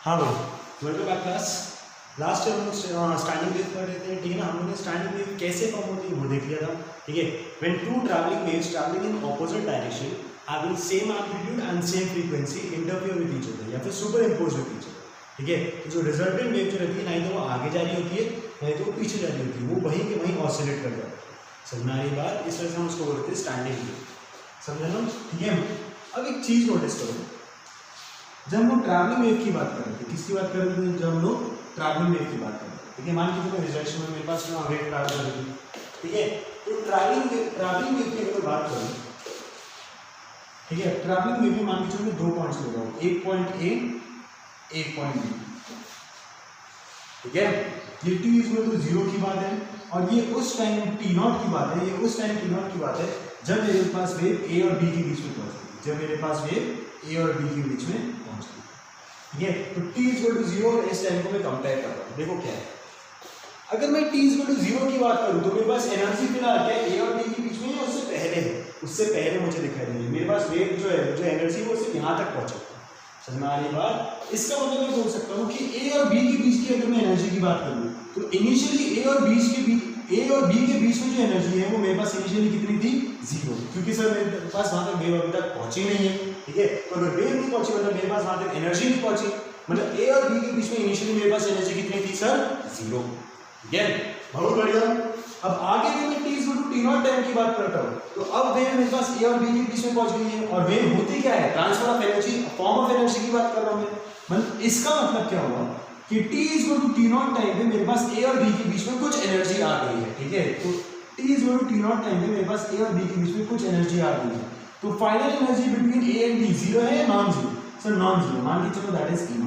हाँ भाई, welcome back class. Last time हम लोग स्टैंडिंग वेव कर रहे थे, ठीक है ना। हम लोगों ने स्टैंडिंग वेव कैसे फॉर्म होती है वो देख लिया था, ठीक है। When two travelling waves travelling in opposite direction having same amplitude and same frequency interfere with each other या फिर superimpose with each other, ठीक है। तो जो रिजल्टेंट वेव जो रहती है, नहीं तो वो आगे जा रही होती है, नहीं तो वो पीछे जा रही होती है, वो वहीं के वहीं ऑसिलेट कर जाती है। समझना ये बात? इस तरह से हम उसको बोलते हैं स्टैंडिंग वेव, समझ लो, ठीक है। अब एक चीज़ नोटिस करो, जब हम लोग ट्रैवलिंग वेव की बात कर रहे थे, किसकी बात कर रहे थे? जब हम लोग ट्रैवलिंग वेव की बात कर रहे थे, ठीक है। मान लीजिए कोई डायरेक्शन में मेरे पास वेव ट्रैवल कर रही है, ठीक है। तो ट्रैवलिंग वेव की अगर बात करें, ठीक है, ट्रैवलिंग वेव में मान लीजिए मैं 2 पॉइंट्स ले रहा हूँ, एक पॉइंट ए, एक पॉइंट बी, ठीक है। ये टी इसमें तो 0 की बात है, और ये उस टाइम टी नॉट की बात है, ये उस टाइम टी नॉट की बात है जब मेरे पास वेव ए और बी के बीच में पहुंचती है, जब मेरे पास वेव ए और बी के बीच में पहुंचती है, ठीक है। तो t = 0 और इस टाइम को मैं कंपेयर कर रहा हूँ। देखो क्या है, अगर मैं t = 0 की बात करूँ तो मेरे पास एनर्जी फिलहाल क्या है, ए और बी के बीच में है, उससे पहले है, उससे पहले मुझे दिखाई दे रही है। मेरे पास वेव जो है, जो एनर्जी वो सिर्फ यहाँ तक पहुँचा है। समझ में आ रही बात? इसका मतलब मैं बोल सकता हूँ कि ए और बी के बीच की अगर मैं एनर्जी की बात करूँ तो इनिशियली ए और बी के बीच में जो एनर्जी है वो मेरे पास इनिशियली कितनी थी? 0, क्योंकि सर मेरे पास वहां तक वेव अभी तक पहुंची नहीं है, ठीक है। तो अगर वेव नहीं पहुंची मतलब मेरे पास वहां तक एनर्जी नहीं पहुंची, मतलब ए और बी के बीच में इनिशियली मेरे पास एनर्जी कितनी थी सर? 0, ठीक है। बहुत बढ़िया। अब आगे भी मैं t = t0 टाइम की बात करता हूँ, तो अब वेव मेरे पास ए और बी के बीच में पहुंच गई है, और वेव होती क्या है? Transfer of energy, form of energy की बात कर रहा हूँ मैं। मतलब इसका मतलब क्या हुआ कि t = t0 टाइम पे मेरे पास ए और बी के बीच में कुछ एनर्जी आ गई है, ठीक है। तो t = t0 टाइम पे मेरे पास ए और बी के बीच में कुछ एनर्जी आ गई है। तो final energy between A and B 0 है या नॉन 0? सर नॉन 0, मान के चलो that is E0,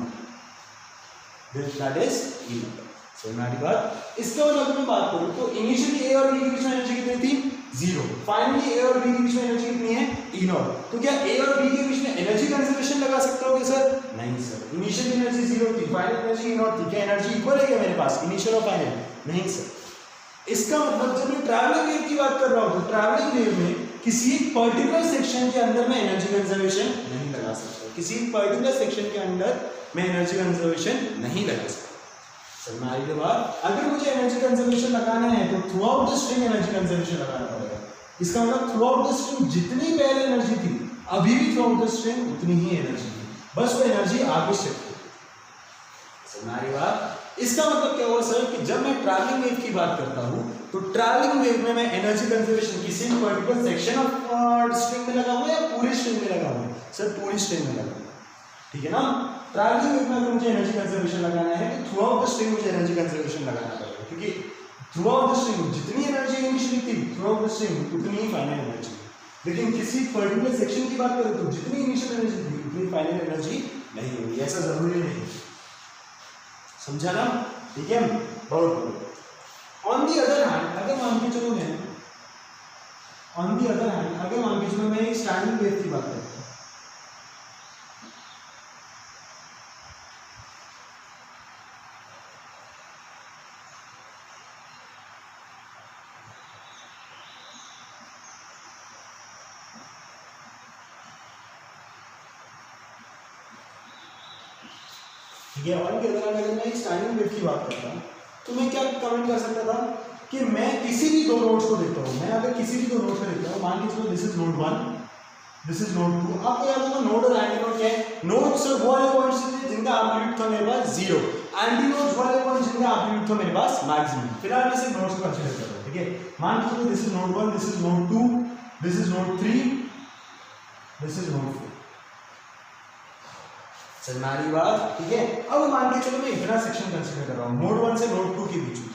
that is E0। हमारी बात इसका मतलब मैं बात करूं तो इनिशियली ए और बी के बीच में एनर्जी कितनी थी? 0। फाइनली ए और बी के बीच में एनर्जी कितनी है? E0। तो क्या ए और बी के बीच में एनर्जी कंजर्वेशन लगा सकते हो क्या सर? नहीं सर, इनिशियल एनर्जी 0 थी, फाइनल एनर्जी E0 थी। क्या एनर्जी इक्वल है क्या मेरे पास, इनिशियल और फाइनल? नहीं सर। इसका मतलब जब मैं ट्रैवलिंग वेव की बात कर रहा हूं तो ट्रैवलिंग वेव में किसी एक पर्टिकुलर सेक्शन के अंदर मैं एनर्जी कंजर्वेशन नहीं लगा सकता, किसी पर्टिकुलर सेक्शन के अंदर मैं एनर्जी कंजर्वेशन नहीं लगा सकता। समझ के बाद अगर मुझे एनर्जी कंजर्वेशन लगाना है तो through out the string energy conservation लगाना पड़ेगा। इसका मतलब थ्रू आउट द स्ट्रिंग जितनी पहले एनर्जी थी अभी भी थ्रू आउट द स्ट्रिंग उतनी ही एनर्जी थी, बस वो एनर्जी आगे शिफ्ट हो। समझ बात? इसका मतलब क्या हुआ सर कि जब मैं ट्रैवलिंग वेव की बात करता हूँ तो ट्रैवलिंग वेव में मैं एनर्जी कंजर्वेशन किसी पर्टिकुलर सेक्शन ऑफ स्ट्रिंग में लगा हुआ है या पूरी स्ट्रिंग में लगा हुआ है? सर पूरी स्ट्रिंग में लगा हुआ है, ठीक है ना। ट्रैवलिंग वेव में अगर मुझे एनर्जी कंजर्वेशन लगाना है तो थ्रू आउट द स्ट्रिंग मुझे एनर्जी कंजर्वेशन लगाना पड़ेगा, क्योंकि थ्रू आउट द स्ट्रिंग जितनी एनर्जी इनिशियली थी थ्रू आउट द स्ट्रिंग उतनी ही फाइनल एनर्जी। लेकिन किसी पर्टिकुलर सेक्शन की बात करें तो जितनी इनिशियल एनर्जी थी उतनी फाइनल एनर्जी नहीं होगी, ऐसा जरूरी नहीं। समझा ना? ठीक है, बहुत बढ़िया। ऑन दी अदर हैंड अगर मान के चलो मैं एक स्टैंडिंग वेव की बात करता हूँ, ठीक है। और अगर मैं स्टैंडिंग वेव की बात करता हूँ तो मैं क्या कमेंट कर सकता था कि मैं किसी भी 2 नोड्स को देखता हूँ, मैं अगर किसी भी 2 नोड्स को देखता हूँ, मान के चलो this is node 1, this is node 2। आपको याद होगा नोड और एंटी नोड क्या है? नोड्स वो वाले पॉइंट्स थे जिनका एम्पलीट्यूड था मेरे पास 0, एंटी नोड्स वाले पॉइंट्स जिनका एम्पलीट्यूड था मेरे पास मैक्सिमम। फिलहाल मैं सिर्फ नोड्स को कंसीडर कर रहा हूँ, ठीक है। मान के चलो this is node 1, this is node 2, this is node 3, this is node 4। हमारी बात, ठीक है। अब मान के चलो मैं इतना सेक्शन कंसीडर कर रहा हूँ नोड 1 से नोड 2 के बीच में,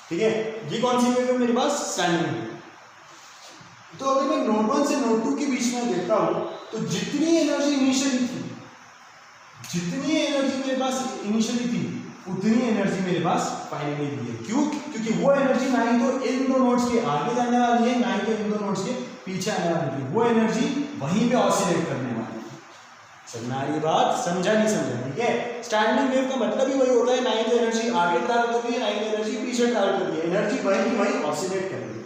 ठीक है। ये कौन सी वेव है मेरे पास? Standing wave. तो अगर मैं नोड 1 से नोड 2 के बीच में देखता हूँ तो जितनी एनर्जी इनिशियली थी, जितनी एनर्जी मेरे पास इनिशियली थी उतनी एनर्जी मेरे पास फाइनली भी है। क्यों? क्योंकि वो एनर्जी ना ही तो इन 2 नोड्स के आगे जाने वाली है, ना ही तो इन 2 नोड्स के पीछे आने वाली है, वो एनर्जी वहीं पे ऑसिलेट करने वाली है। समझना ये बात? समझा नहीं समझा? ठीक है। स्टैंडिंग वेव का मतलब ही वही होता है, ना ही तो एनर्जी आगे ट्रैवल कर रही है, ना ही तो एनर्जी पीछे ट्रैवल कर रही है, एनर्जी वही ऑसिलेट कर रही है।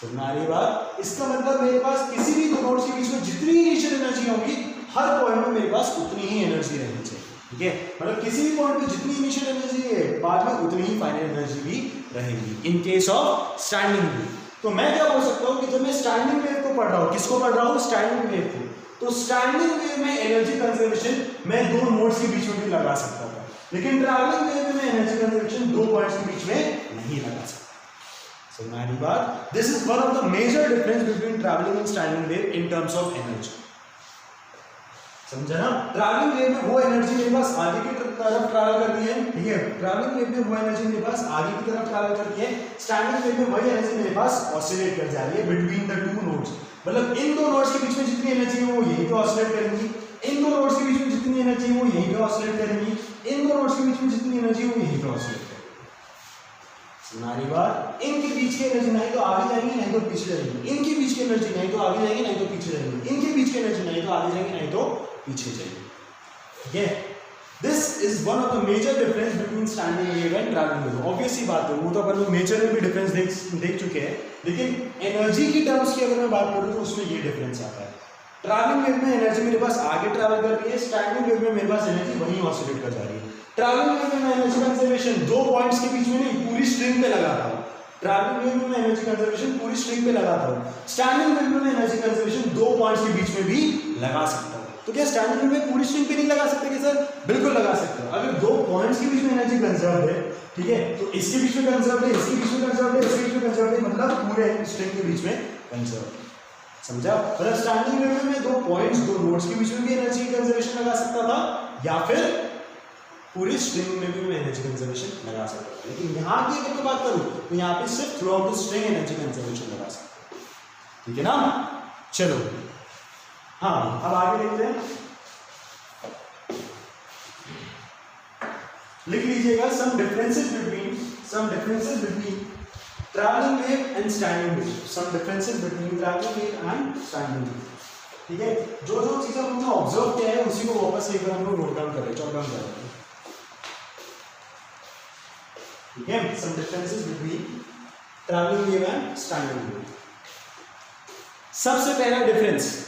समझना ये बात? इसका मतलब मेरे पास किसी भी 2 नोड्स के बीच में जितनी इनिशियल एनर्जी होगी हर पॉइंट में मेरे पास उतनी ही एनर्जी रहनी चाहिए। ठीक है, मतलब किसी भी पॉइंट पे जितनी इनिशियल एनर्जी है बाद में उतनी ही फाइनल एनर्जी भी रहेगी in case of standing wave. तो मैं क्या बोल सकता हूँ कि जब मैं स्टैंडिंग वेव को पढ़ रहा हूँ, किसको पढ़ रहा हूँ, स्टैंडिंग वेव को, तो स्टैंडिंग वेव में एनर्जी कंजर्वेशन मैं दो नोड्स के बीच में भी लगा सकता हूँ, लेकिन ट्रैवलिंग वेव में एनर्जी कंजर्वेशन दो पॉइंट्स के बीच में नहीं लगा सकता। समझ बात? This is one of the major difference between travelling and standing wave in terms of energy. समझा ना? ट्रैवलिंग वेव में वो एनर्जी मेरे पास आगे की तरफ ट्रैवल करती है, ठीक है, ट्रैवलिंग वेव में वो एनर्जी मेरे पास आगे की तरफ ट्रैवल करती है, स्टैंडिंग वेव में वही एनर्जी मेरे पास ऑसिलेट कर जा रही है बिटवीन द टू नोड्स। मतलब इन दो नोड्स के बीच में जितनी एनर्जी है वो यहीं पे ऑसिलेट करेंगी, इन दो नोड्स के बीच में जितनी एनर्जी है वो यहीं पे ऑसिलेट करेंगी, इन दो नोड्स के बीच में जितनी एनर्जी है वो यहीं पे ऑसिलेट करेंगी। सुनारी बात? इनके बीच की एनर्जी नहीं तो आगे जाएंगी नहीं तो पीछे जाएंगी, इनके बीच की एनर्जी नहीं तो आगे जाएंगी नहीं तो पीछे जाएंगी, इनके बीच की एनर्जी नहीं तो आगे जाएंगी नहीं तो पीछे जाएंगे। ठीक है, this is one of the major difference between standing wave and travelling wave. Obviously बात है, वो तो अपन लोग नेचर में भी डिफरेंस देख चुके हैं, लेकिन एनर्जी की टर्म्स की अगर मैं बात करूं तो उसमें ये डिफरेंस आता है। ट्रैवलिंग वेव में एनर्जी मेरे पास आगे ट्रैवल कर रही है, स्टैंडिंग वेव में मेरे पास एनर्जी वहीं ऑसिलेट कर जा रही है। ट्रैवलिंग वेव में मैं एनर्जी कंजर्वेशन दो पॉइंट्स के बीच में नहीं पूरी स्ट्रिंग पे लगाता हूं, ट्रैवलिंग वेव में मैं एनर्जी कंजर्वेशन पूरी स्ट्रिंग पे लगाता हूं, स्टैंडिंग वेव में मैं एनर्जी कंजर्वेशन दो पॉइंट्स के बीच में भी लगा सकता हूं। तो क्या स्टैंडिंग वेव में पूरी स्ट्रिंग पे नहीं लगा सकते क्या सर? बिल्कुल लगा सकते हो। अगर दो पॉइंट्स के बीच में एनर्जी कंजर्व है, ठीक है, तो इसके बीच में कंजर्व है, इसके बीच में कंजर्व है, इसके बीच में कंजर्व है, मतलब पूरे स्ट्रिंग के बीच में कंजर्व। समझा? मतलब स्टैंडिंग वेव में दो पॉइंट्स दो नोड्स के बीच में भी एनर्जी कंजर्वेशन लगा सकता था, या फिर पूरी स्ट्रिंग में भी मैं एनर्जी कंजर्वेशन लगा सकता हूं। लेकिन यहां की अगर मैं बात करूं तो यहां पे सिर्फ through out the string energy conservation लगा सकता हूं। ठीक है ना? चलो हाँ, अब आगे देखते हैं। लिख लीजिएगा some differences between travelling wave and standing wave, some differences between travelling wave and standing wave. ठीक है, जो जो चीजें हमने ऑब्जर्व किया है उसी को वापस एक बार हम लोग नोट डाउन कर रहे हैं, जॉट डाउन कर रहे हैं। ठीक है, some differences between travelling wave and standing wave. सबसे पहला difference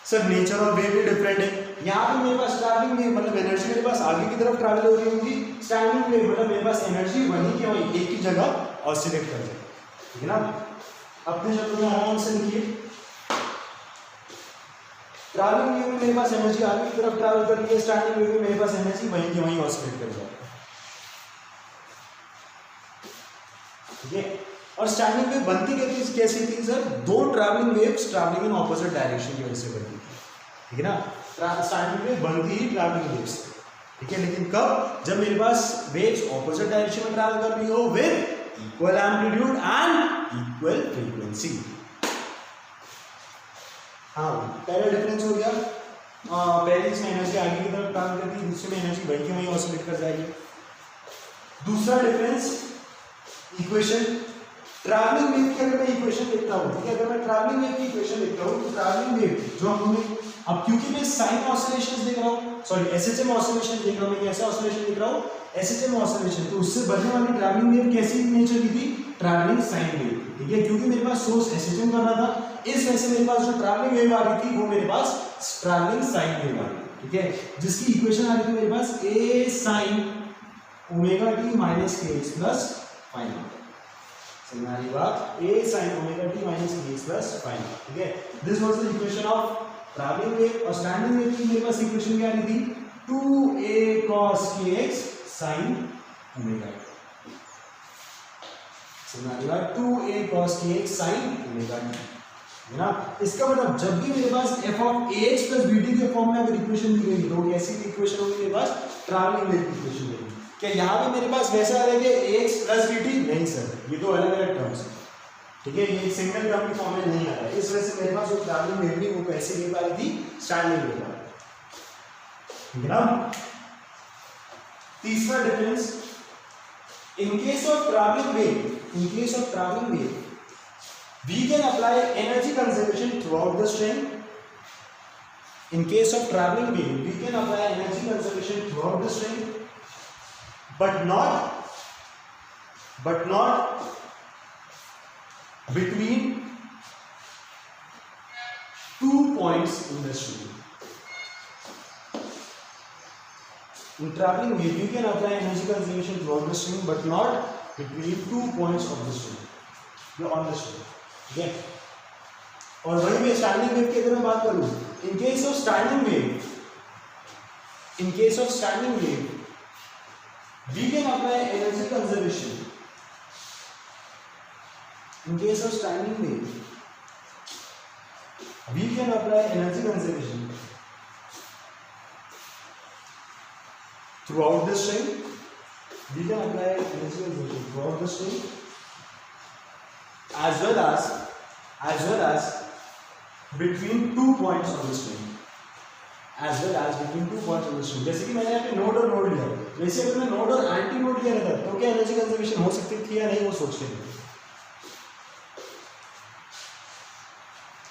sir, nature of wave भी डिफरेंट है। यहाँ पे मेरे पास ट्रैवलिंग वेव मतलब एनर्जी मेरे पास आगे की तरफ ट्रैवल हो रही होगी, स्टैंडिंग वेव मतलब मेरे पास एनर्जी वहीं के वहीं एक ही जगह ऑसिलेट कर जाएगी। ठीक है ना? अपने शब्दों में आराम से लिखिए, ट्रैवलिंग वेव में मेरे पास एनर्जी आगे की तरफ ट्रैवल कर रही है, स्टैंडिंग वेव में मेरे पास एनर्जी वहीं के वहीं ऑसिलेट कर जाएगी। ठीक है, और स्टैंडिंग वेव बनती कैसी थी सर? दो travelling waves travelling in opposite direction की वजह से बनती थी। ठीक है ना? स्टैंडिंग वेव बनती ही ट्रैवलिंग वेव्स। ठीक है, लेकिन कब? जब मेरे पास वेव्स ऑपोजिट डायरेक्शन में ट्रैवल कर रही हो with equal amplitude and equal frequency. हाँ, पहला डिफरेंस हो गया। पहले इसमें एनर्जी आगे की तरफ ट्रैवल करती है, दूसरे में एनर्जी वहीं के वहीं ऑसिलेट कर जाएगी। दूसरा डिफरेंस, इक्वेशन। ट्रैवलिंग वेव की अगर मैं इक्वेशन लिखता हूं, ठीक है, अगर मैं ट्रैवलिंग वेव की इक्वेशन लिखता हूं तो ट्रैवलिंग वेव जो हमने, अब क्योंकि मैं साइन ऑसिलेशंस देख रहा हूं, सॉरी एसएचएम ऑसिलेशन देख रहा हूं, मैं कैसे ऑसिलेशन देख रहा हूं? एसएचएम ऑसिलेशन, तो उससे बनने वाली ट्रैवलिंग वेव कैसी नेचर की थी? Travelling sine wave. ठीक है, क्योंकि मेरे पास सोर्स एसएचएम कर रहा था, इस वजह से मेरे पास जो ट्रैवलिंग वेव आ रही थी वो मेरे पास ट्रैवलिंग साइन वेव आ रही थी। ठीक है, जिसकी इक्वेशन आ रही थी मेरे पास a sin omega t minus kx plus fine. समझानी बात? a sin omega t minus kx plus fine. ठीक है, this was the equation of travelling wave. और स्टैंडिंग वेव की मेरे पास इक्वेशन क्या आ रही थी? 2a cos kx sin omega t। समझानी बात? 2a cos kx sin omega t, है ना? इसका मतलब जब भी मेरे पास f of ax plus bt के फॉर्म में अगर इक्वेशन दी गई तो कैसी इक्वेशन होगी मेरे पास? ट्रैवलिंग वेव की इक्वेशन होगी। क्या यहाँ पे मेरे पास वैसा आ रहा है कि ax plus bt? नहीं सर, ये तो अलग अलग टर्म्स है। ठीक है, ये सिंगल टर्म की फॉर्म में नहीं आ रहा है, इस वजह से मेरे पास जो ट्रैवलिंग वेव थी वो कैसी वेव आ रही थी? स्टैंडिंग वेव आ रही थी। ठीक है ना? तीसरा difference, in case of travelling wave we can apply energy conservation throughout the string. In case of traveling wave, we can apply energy conservation throughout the string, but not between two points in the string. In traveling wave, you can apply energy conservation throughout the string, but not between 2 points of the string. You're on the string. Okay. और वही मैं standing wave की अगर मैं बात करूँ, in case of standing wave, we can apply energy conservation. In case of standing wave, we can apply energy conservation throughout the string. We can apply energy conservation throughout the string, as well as between 2 points of the string. जैसे कि मैंने यहाँ पे node और node लिया, वैसे अगर मैं नोड और एंटी नोड लिया रहता तो क्या एनर्जी कंजर्वेशन हो सकती थी या नहीं, वो सोच लेंगे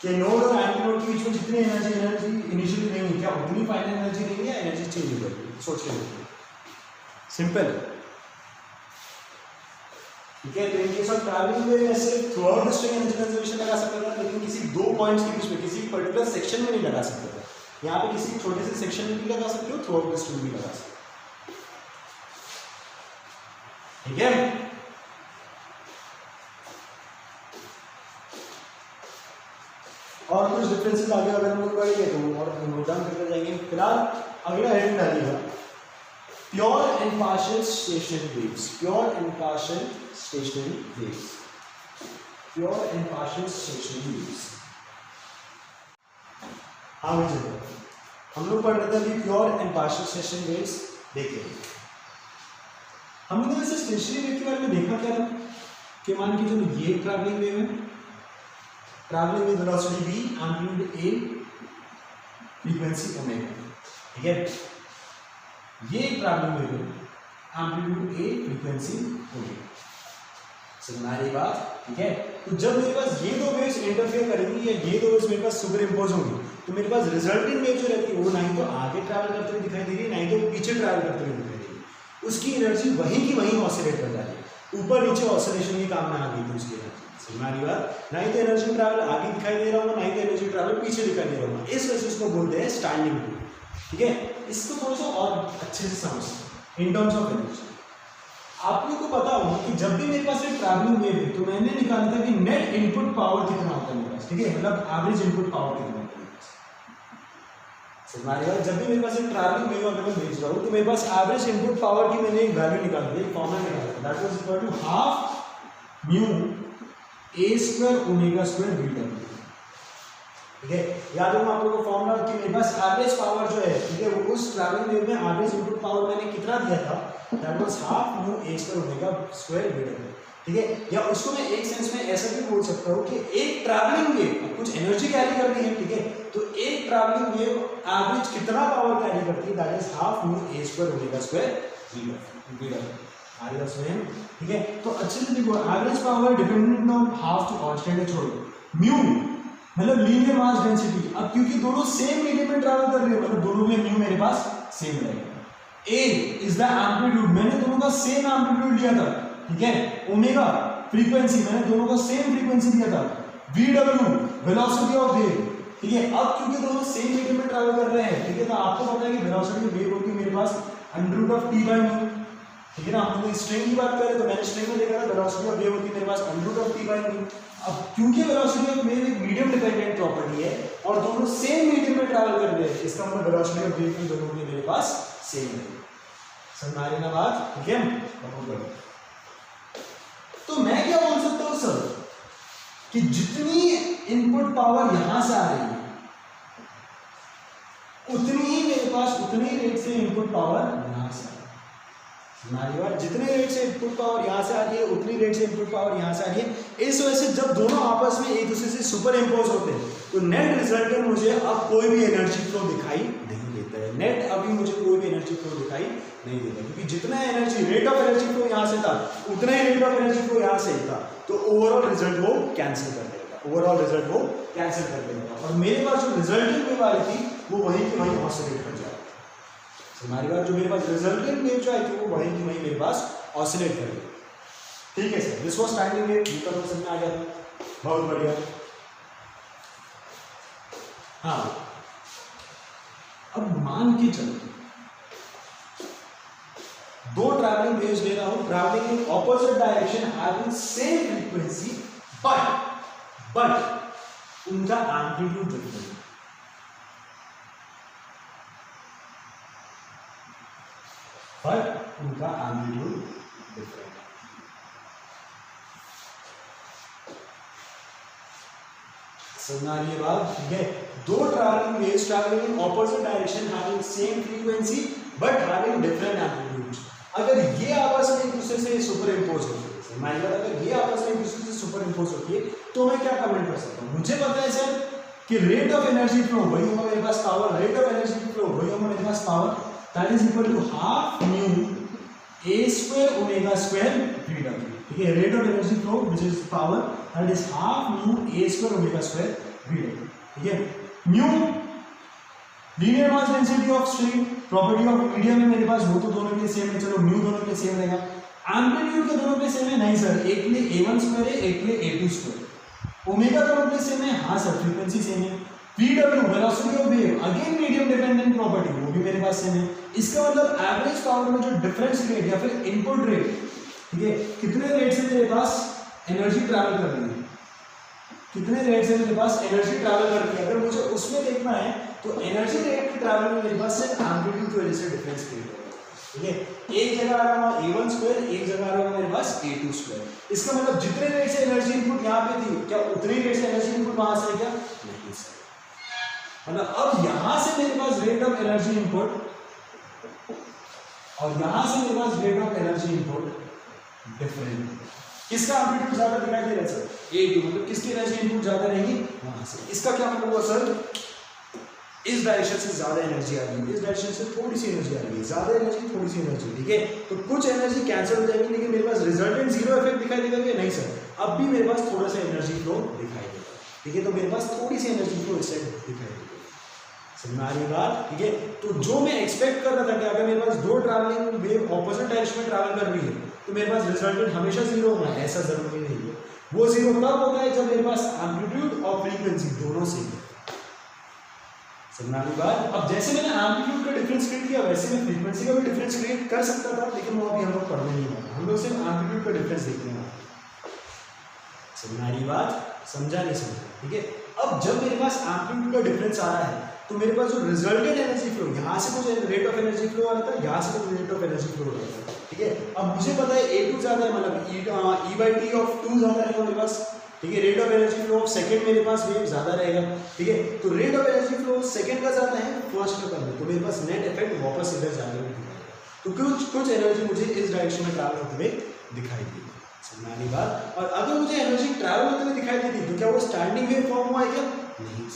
कि नोड और एंटी नोड के बीच में जितनी एनर्जी इनिशियली नहीं हुई, क्या उतनी फाइनल एनर्जी नहीं है, एनर्जी चेंज हो जाएगी, सोच के देखिए, सिंपल। ठीक है, तो इन केस ऑफ ट्रैवलिंग में मैं सिर्फ through out the string energy conservation लगा सकता था, लेकिन किसी 2 पॉइंट्स के बीच में किसी पर्टिकुलर सेक्शन में नहीं लगा सकता था। यहाँ पे किसी छोटे से सेक्शन में भी लगा सकते हो, थ्रू आउट द स्ट्रिंग भी लगा सकते हो। ठीक है, और कुछ डिफरेंसेस आगे अगर हम लोग पढ़ेंगे तो और नोट डाउन करते जाएंगे। फिलहाल अगला हेडिंग डालिएगा, pure and partial stationery waves. Pure and partial stationery waves. Pure and partial stationery waves. हाँ मुझे हम लोग पढ़ रहे थे अभी pure and partial stationery waves. देखिए हम लोगों ने वैसे स्टेशनरी वेव के बारे में देखा क्या था कि मान के चलो ये ट्रैवलिंग वेव है, traveling with velocity v, amplitude a, frequency omega। ठीक है, ये ट्रैवलिंग वेव है, एम्पलीट्यूड a, फ्रीक्वेंसी omega। समझ रही बात? ठीक है, तो जब मेरे पास ये दो वेव्स इंटरफेयर करेंगी या ये दो वेव्स मेरे पास सुपर इम्पोज होंगी, तो मेरे पास रिजल्टिंग वेव जो रहती है वो ना ही तो आगे ट्रैवल करते हुए दिखाई दे रही है, ना ही तो पीछे ट्रैवल करते हुए दिखाई दे रही है। उसकी एनर्जी वहीं की वहीं ऑसिलेट कर जा रही है, ऊपर नीचे ऑसिलेशन के काम में आ गई थी उसकी एनर्जी। हमारी बात, ना ही तो एनर्जी ट्रैवल आगे दिखाई दे रहा होगा, ना ही तो एनर्जी ट्रैवल पीछे दिखाई दे रहा होगा। इस वजह से इसको बोलते हैं स्टैंडिंग वेव। ठीक है, इसको थोड़ा सा और अच्छे से समझते इन टर्म्स ऑफ एनर्जी। आप लोगों को पता होगा कि जब भी मेरे पास एक ट्रैवलिंग वेव है तो मैंने निकाला था कि नेट इनपुट पावर कितना होता है मेरे पास। ठीक है, मतलब एवरेज इनपुट पावर कितना होता है मेरे पास। हमारी बात, जब भी मेरे पास एक ट्रैवलिंग वेव अगर मैं भेज रहा हूँ तो मेरे पास एवरेज इनपुट पावर की मैंने एक वैल्यू निकाली थी, एक फॉर्मूला निकाला था, that was equal to half mu a square omega square v w। ठीक है, याद रखो आप लोगों को फॉर्मूला कि मेरे पास एवरेज पावर जो है, ठीक है, वो उस ट्रैवलिंग वेव में एवरेज इनपुट पावर मैंने कितना दिया था, that was half mu a square omega square v w। ठीक है, या उसको मैं एक सेंस में ऐसा भी बोल सकता हूँ कि एक ट्रैवलिंग वेव कुछ एनर्जी कैरी करती है। ठीक है, तो एक ट्रैवलिंग वेव एवरेज कितना पावर कैरी करती है, that is half mu a square omega square v w। आगे उसमें ठीक है, तो अच्छे से देखो, average power dependent on half two constant है, छोड़ो म्यू मतलब लीनियर मास डेंसिटी। अब क्योंकि दोनों सेम मीडियम में ट्रैवल कर रहे हैं, मतलब दोनों में म्यू मेरे पास सेम रहेगा। ए इज द एम्पलीट्यूड, मैंने दोनों का सेम एम्पलीट्यूड लिया था। ठीक है, ओमेगा फ्रीक्वेंसी, मैंने दोनों का सेम फ्रीक्वेंसी दिया था। V W velocity of wave. ठीक है, अब क्योंकि दोनों सेम मीडियम में ट्रैवल कर रहे हैं, ठीक है, तो आपको पता है कि वेलोसिटी ऑफ वेव होगी मेरे पास under root of T by mu. ठीक है ना, हम लोग स्ट्रिंग की बात करें तो मैंने स्ट्रिंग में देखा था वेलोसिटी ऑफ वेव होती है मेरे पास under root of T by mu. अब क्योंकि वेलोसिटी ऑफ वेव एक मीडियम डिपेंडेंट प्रॉपर्टी है और दोनों सेम मीडियम में ट्रैवल कर रहे हैं, इसका मतलब वेलोसिटी ऑफ वेव की दोनों की मेरे पास सेम है। समझ आ रही ना बात? ठीक है, तो मैं क्या बोल सकता हूँ सर कि जितनी इनपुट पावर यहां से आ रही है उतनी ही मेरे पास उतनी रेट से इनपुट पावर यहां से आ रही है। हमारी बात, जितने रेट से इनपुट पावर यहाँ से आ रही है उतनी रेट से इनपुट पावर यहाँ से आ रही है। इस वजह से जब दोनों आपस में एक दूसरे से सुपर इम्पोज होते हैं तो नेट रिजल्ट में मुझे अब कोई भी एनर्जी फ्लो दिखाई नहीं देता है। नेट अभी मुझे कोई भी एनर्जी फ्लो दिखाई नहीं देता, क्योंकि जितना energy rate of energy flow यहाँ से था उतना ही रेट ऑफ एनर्जी फ्लो यहाँ से ही था, तो ओवरऑल रिजल्ट वो कैंसिल कर देगा। ओवरऑल रिजल्ट वो कैंसिल कर देगा और मेरे पास जो रिजल्टिंग वेव आ रही थी वो वहीं की वहीं ऑसिलेट कर जाएगा। हमारी बात, जो मेरे पास रिजल्टेंट वेव जो आई थी वो वहीं की वहीं मेरे पास ऑसिलेट कर गई। ठीक है sir, this was standing wave, ये तो समझ में आ गया था, बहुत बढ़िया। हाँ, अब मान के चलते दो ट्रैवलिंग वेव्स ले रहा हूं, travelling in opposite direction, having same frequency, but उनका एम्पलीट्यूड डिफरेंट, बट उनका एम्पलीट्यूड डिफरेंट। समझ आ रही है बात? ठीक है, दो travelling waves travelling in opposite direction having same frequency but having different amplitudes. अगर ये आपस में एक दूसरे से सुपर इम्पोज होती है, मान लीजिए अगर ये आपस में एक दूसरे से सुपर इम्पोज होती है, तो मैं क्या कमेंट कर सकता हूँ? मुझे पता है सर कि रेट ऑफ एनर्जी फ्लो वही होगा मेरे पास power, rate of energy flow वही होगा मेरे पास power, that is equal to half nu a square omega square v w। ठीक है, rate of energy flow which is power, that is half nu a square omega square v w। ठीक है, nu linear mass density of string, property of medium है मेरे पास, वो तो दोनों के लिए सेम है, चलो म्यू दोनों के लिए सेम रहेगा। एम्पलीट्यूड के दोनों के लिए सेम है? नहीं सर, एक के लिए a1 स्क्वायर है, एक के लिए a2 स्क्वायर। ओमेगा दोनों के लिए सेम है? हाँ सर, फ्रीक्वेंसी सेम है। VW velocity of wave, again medium dependent property, वो भी मेरे पास सेम है। इसका मतलब एवरेज पावर में जो डिफरेंस रेट या फिर इनपुट रेट, ठीक है, कितने रेट से मेरे पास एनर्जी ट्रैवल कर रही है, कितने रेट से मेरे पास एनर्जी ट्रैवल कर रही है, अगर मुझे उसमें देखना है तो एनर्जी रेट की ट्रैवल में मेरे पास सिर्फ एम्पलीट्यूड की वजह से डिफरेंस क्रिएट होगा। ठीक है, एक जगह आ रहा है a1 स्क्वायर, एक जगह आ रहा है मेरे पास a2 स्क्वायर। इसका मतलब जितने रेट से एनर्जी इनपुट यहाँ पे थी, क्या उतनी रेट से एनर्जी इनपुट वहां से है क्या? नहीं सर। मतलब अब यहां से मेरे पास रेट ऑफ एनर्जी इनपुट और यहां से मेरे पास rate of energy input different. किसका एम्पलीट्यूड ज्यादा दिखाई दे रहा है सर? A2, मतलब किसकी एनर्जी इनपुट ज्यादा रहेगी? वहां से। इसका क्या मतलब हुआ सर? इस डायरेक्शन से ज्यादा एनर्जी आ रही है, इस डायरेक्शन से थोड़ी सी एनर्जी आ रही है, ज्यादा एनर्जी थोड़ी सी एनर्जी। ठीक है, तो कुछ एनर्जी कैंसिल हो जाएगी, लेकिन मेरे पास रिजल्टेंट जीरो इफेक्ट दिखाई देगा क्या? नहीं सर, अब भी मेरे पास थोड़ा सा एनर्जी फ्लो दिखाई देगा। ठीक है, तो मेरे पास थोड़ी सी एनर्जी फ्लो इस साइड दिखाई देगी। समझ आ रही बात? ठीक है, तो जो मैं एक्सपेक्ट कर रहा था कि अगर मेरे पास दो ट्रैवलिंग वेव ऑपोजिट डायरेक्शन में ट्रैवल कर रही है तो मेरे पास रिजल्टेंट हमेशा जीरो होगा, ऐसा जरूरी नहीं है। वो जीरो तब होता है जब मेरे पास एम्पलीट्यूड और फ्रीक्वेंसी दोनों सेम है। समझ आ रही बात? अब जैसे मैंने एम्पलीट्यूड का डिफरेंस क्रिएट किया, वैसे मैं फ्रीक्वेंसी का भी डिफरेंस क्रिएट कर सकता था, लेकिन वो अभी हम लोग पढ़ने नहीं वाले, हम लोग सिर्फ एम्पलीट्यूड का डिफरेंस देखने वाले। समझ आ रही बात? समझा नहीं समझा? ठीक है, अब जब मेरे पास एम्पलीट्यूड का डिफरेंस आ रहा है तो मेरे पास जो रिजल्टेंट एनर्जी फ्लो, यहाँ से कुछ रेट ऑफ एनर्जी फ्लो आ रहा था, यहाँ से कुछ रेट ऑफ एनर्जी फ्लो आ रहा था। ठीक है, अब मुझे पता है A2 ज्यादा है, मतलब E/T ऑफ 2 ज्यादा रहेगा मेरे पास। ठीक है, rate of energy flow of second मेरे पास वेव ज्यादा रहेगा। ठीक है, तो rate of energy flow second का ज्यादा है, फर्स्ट का कम है, तो मेरे पास नेट इफेक्ट वापस इधर जाने में दिखाई देगा। तो कुछ एनर्जी मुझे इस डायरेक्शन में ट्रैवल होते हुए दिखाई देगी। समझानी बात? और अगर मुझे एनर्जी ट्रैवल होते हुए दिखाई देती तो क्या वो स्टैंडिंग वेव फॉर्म हुआ है क्या? नहीं।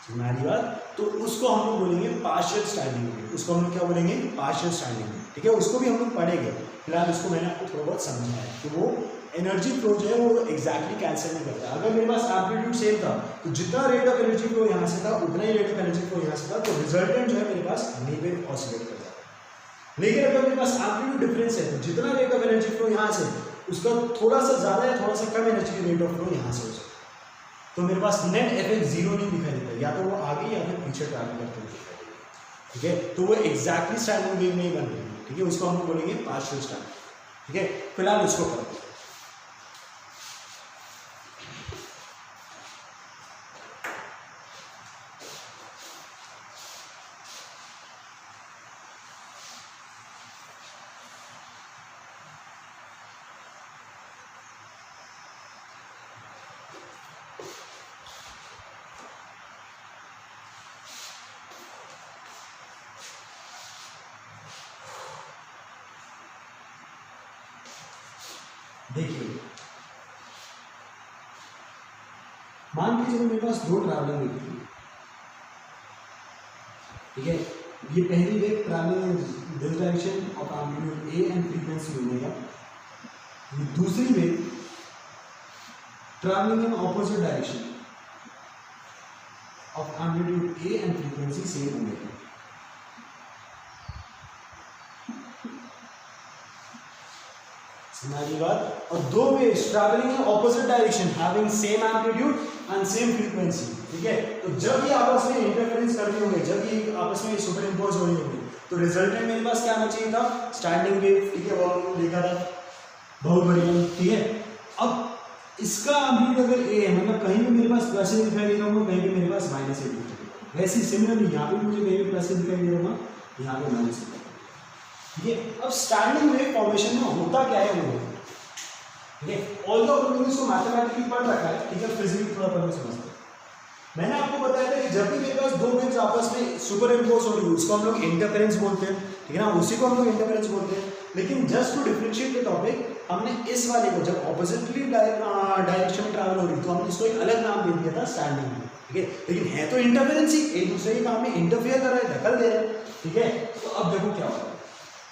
समझानी बात? तो उसको हम लोग बोलेंगे पार्शियल स्टैंडिंग वेव, उसको हम लोग क्या बोलेंगे? Partial standing wave. ठीक है, उसको भी हम लोग पढ़ेंगे, फिलहाल उसको मैंने आपको थोड़ा बहुत समझाया है कि वो एनर्जी फ्लो जो है वो एग्जैक्टली कैंसिल नहीं करता। अगर मेरे पास एम्पलीट्यूड सेम था तो जितना रेट ऑफ एनर्जी फ्लो यहाँ से था उतना ही रेट ऑफ एनर्जी फ्लो यहाँ से था, तो रिजल्टेंट जो है मेरे पास नेगेटिव ऑसिलेट कर जाता है। लेकिन अगर मेरे पास एम्पलीट्यूड डिफरेंस है तो जितना रेट ऑफ एनर्जी फ्लो यहाँ से, उसका थोड़ा सा ज्यादा है, थोड़ा सा कम एनर्जी की रेट ऑफ फ्लो यहाँ से हो सकता है, तो मेरे पास नेट इफेक्ट जीरो नहीं दिखाई देता, या तो वो आगे या फिर पीछे ट्रैवल करते हुए दिखाई देगा। ठीक है, तो वो एग्जैक्टली स्टैंडिंग वेव नहीं बन रही। ठीक है, उसको हम लोग बोलेंगे पार्शियल स्टैंडिंग। ठीक है, फिलहाल उसको करो। देखिए, मान लीजिए मेरे पास दो ट्रैवलिंग वेव थी। ठीक है, ये पहली wave travelling in this direction of amplitude A and frequency omega, ये दूसरी wave travelling in opposite direction of amplitude A and frequency same omega. हमारी बात, और दो waves travelling in opposite direction having same amplitude and same frequency. ठीक है, तो जब ये आपस में इंटरफेरेंस कर रही होंगे, जब ये आपस में सुपर इम्पोज हो रही होंगी, तो रिजल्ट में मेरे पास क्या आना चाहिए था, स्टैंडिंग वेव, ठीक है, वो हमने लिखा था, बहुत बढ़िया, ठीक है। अब इसका एम्पलीट्यूड अगर ए है, मतलब कहीं भी मेरे पास प्लस ए दिखाई दे रहा होगा, कहीं भी मेरे पास माइनस ए दिखाई दे रहा होगा, वैसे ही सिमिलरली यहाँ पे मुझे कहीं भी प्लस ए दिखाई दे रहा होगा, यहाँ पे माइनस ए, ठीक है। अब स्टैंडिंग वेव फॉर्मेशन में होता क्या है वो, ठीक है, ऑल्दो हमने इसको मैथमेटिकली पढ़ रखा है, ठीक है, फिजिकली थोड़ा पढ़ना समझते हैं। मैंने आपको बताया था कि जब भी मेरे पास दो वेव्स आपस में सुपर इम्पोज हो रही है उसको हम लोग इंटरफेरेंस बोलते हैं, ठीक है ना, उसी को हम लोग इंटरफेरेंस बोलते हैं। लेकिन just to differentiate the topic, हमने इस वाले को जब ऑपोजिटली डायरेक्शन में ट्रैवल हो रही तो हमने इसको एक अलग नाम दे दिया था, स्टैंडिंग वेव, ठीक है। लेकिन है तो इंटरफेरेंस ही, एक दूसरे के काम में इंटरफेयर कर रहे हैं, दखल दे रहे हैं, ठीक है। तो अब देखो क्या होगा,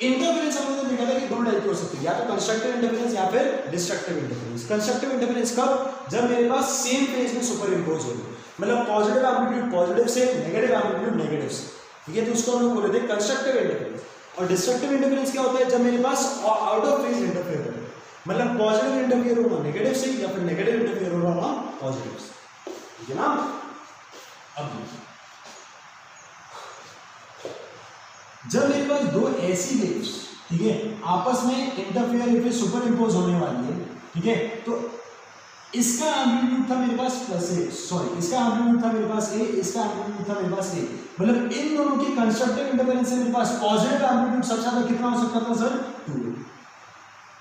इंटरफेरेंस हमने देखा था कि दो टाइप की हो सकती है, या तो कंस्ट्रक्टिव इंटरफेरेंस या फिर डिस्ट्रक्टिव इंटरफेरेंस। कंस्ट्रक्टिव इंटरफेरेंस कब, जब मेरे पास सेम फेज में सुपर इम्पोज हो रही है, मतलब पॉजिटिव एम्पलीट्यूड पॉजिटिव से, नेगेटिव एम्पलीट्यूड नेगेटिव से, ठीक है, तो उसको हम लोग बोलते हैं कंस्ट्रक्टिव इंटरफेरेंस। और डिस्ट्रक्टिव इंटरफेरेंस क्या होता है, जब मेरे pass out of phase interfere हो, मतलब पॉजिटिव इंटरफेयर हो रहा नेगेटिव से या फिर नेगेटिव इंटरफेयर हो रहा पॉजिटिव से, ठीक है ना। अब जब मेरे पास दो ऐसी वेव्स, ठीक है, आपस में इंटरफेयर या फिर सुपर इम्पोज होने वाली है, ठीक है, तो इसका एम्पलीट्यूड था मेरे पास प्लस ए, सॉरी इसका एम्पलीट्यूड था मेरे पास ए, इसका एम्पलीट्यूड था मेरे पास ए, मतलब इन दोनों की कंस्ट्रक्टिव इंटरफेरेंस से मेरे पास पॉजिटिव एम्पलीट्यूड सबसे ज्यादा कितना हो सकता था सर, 2।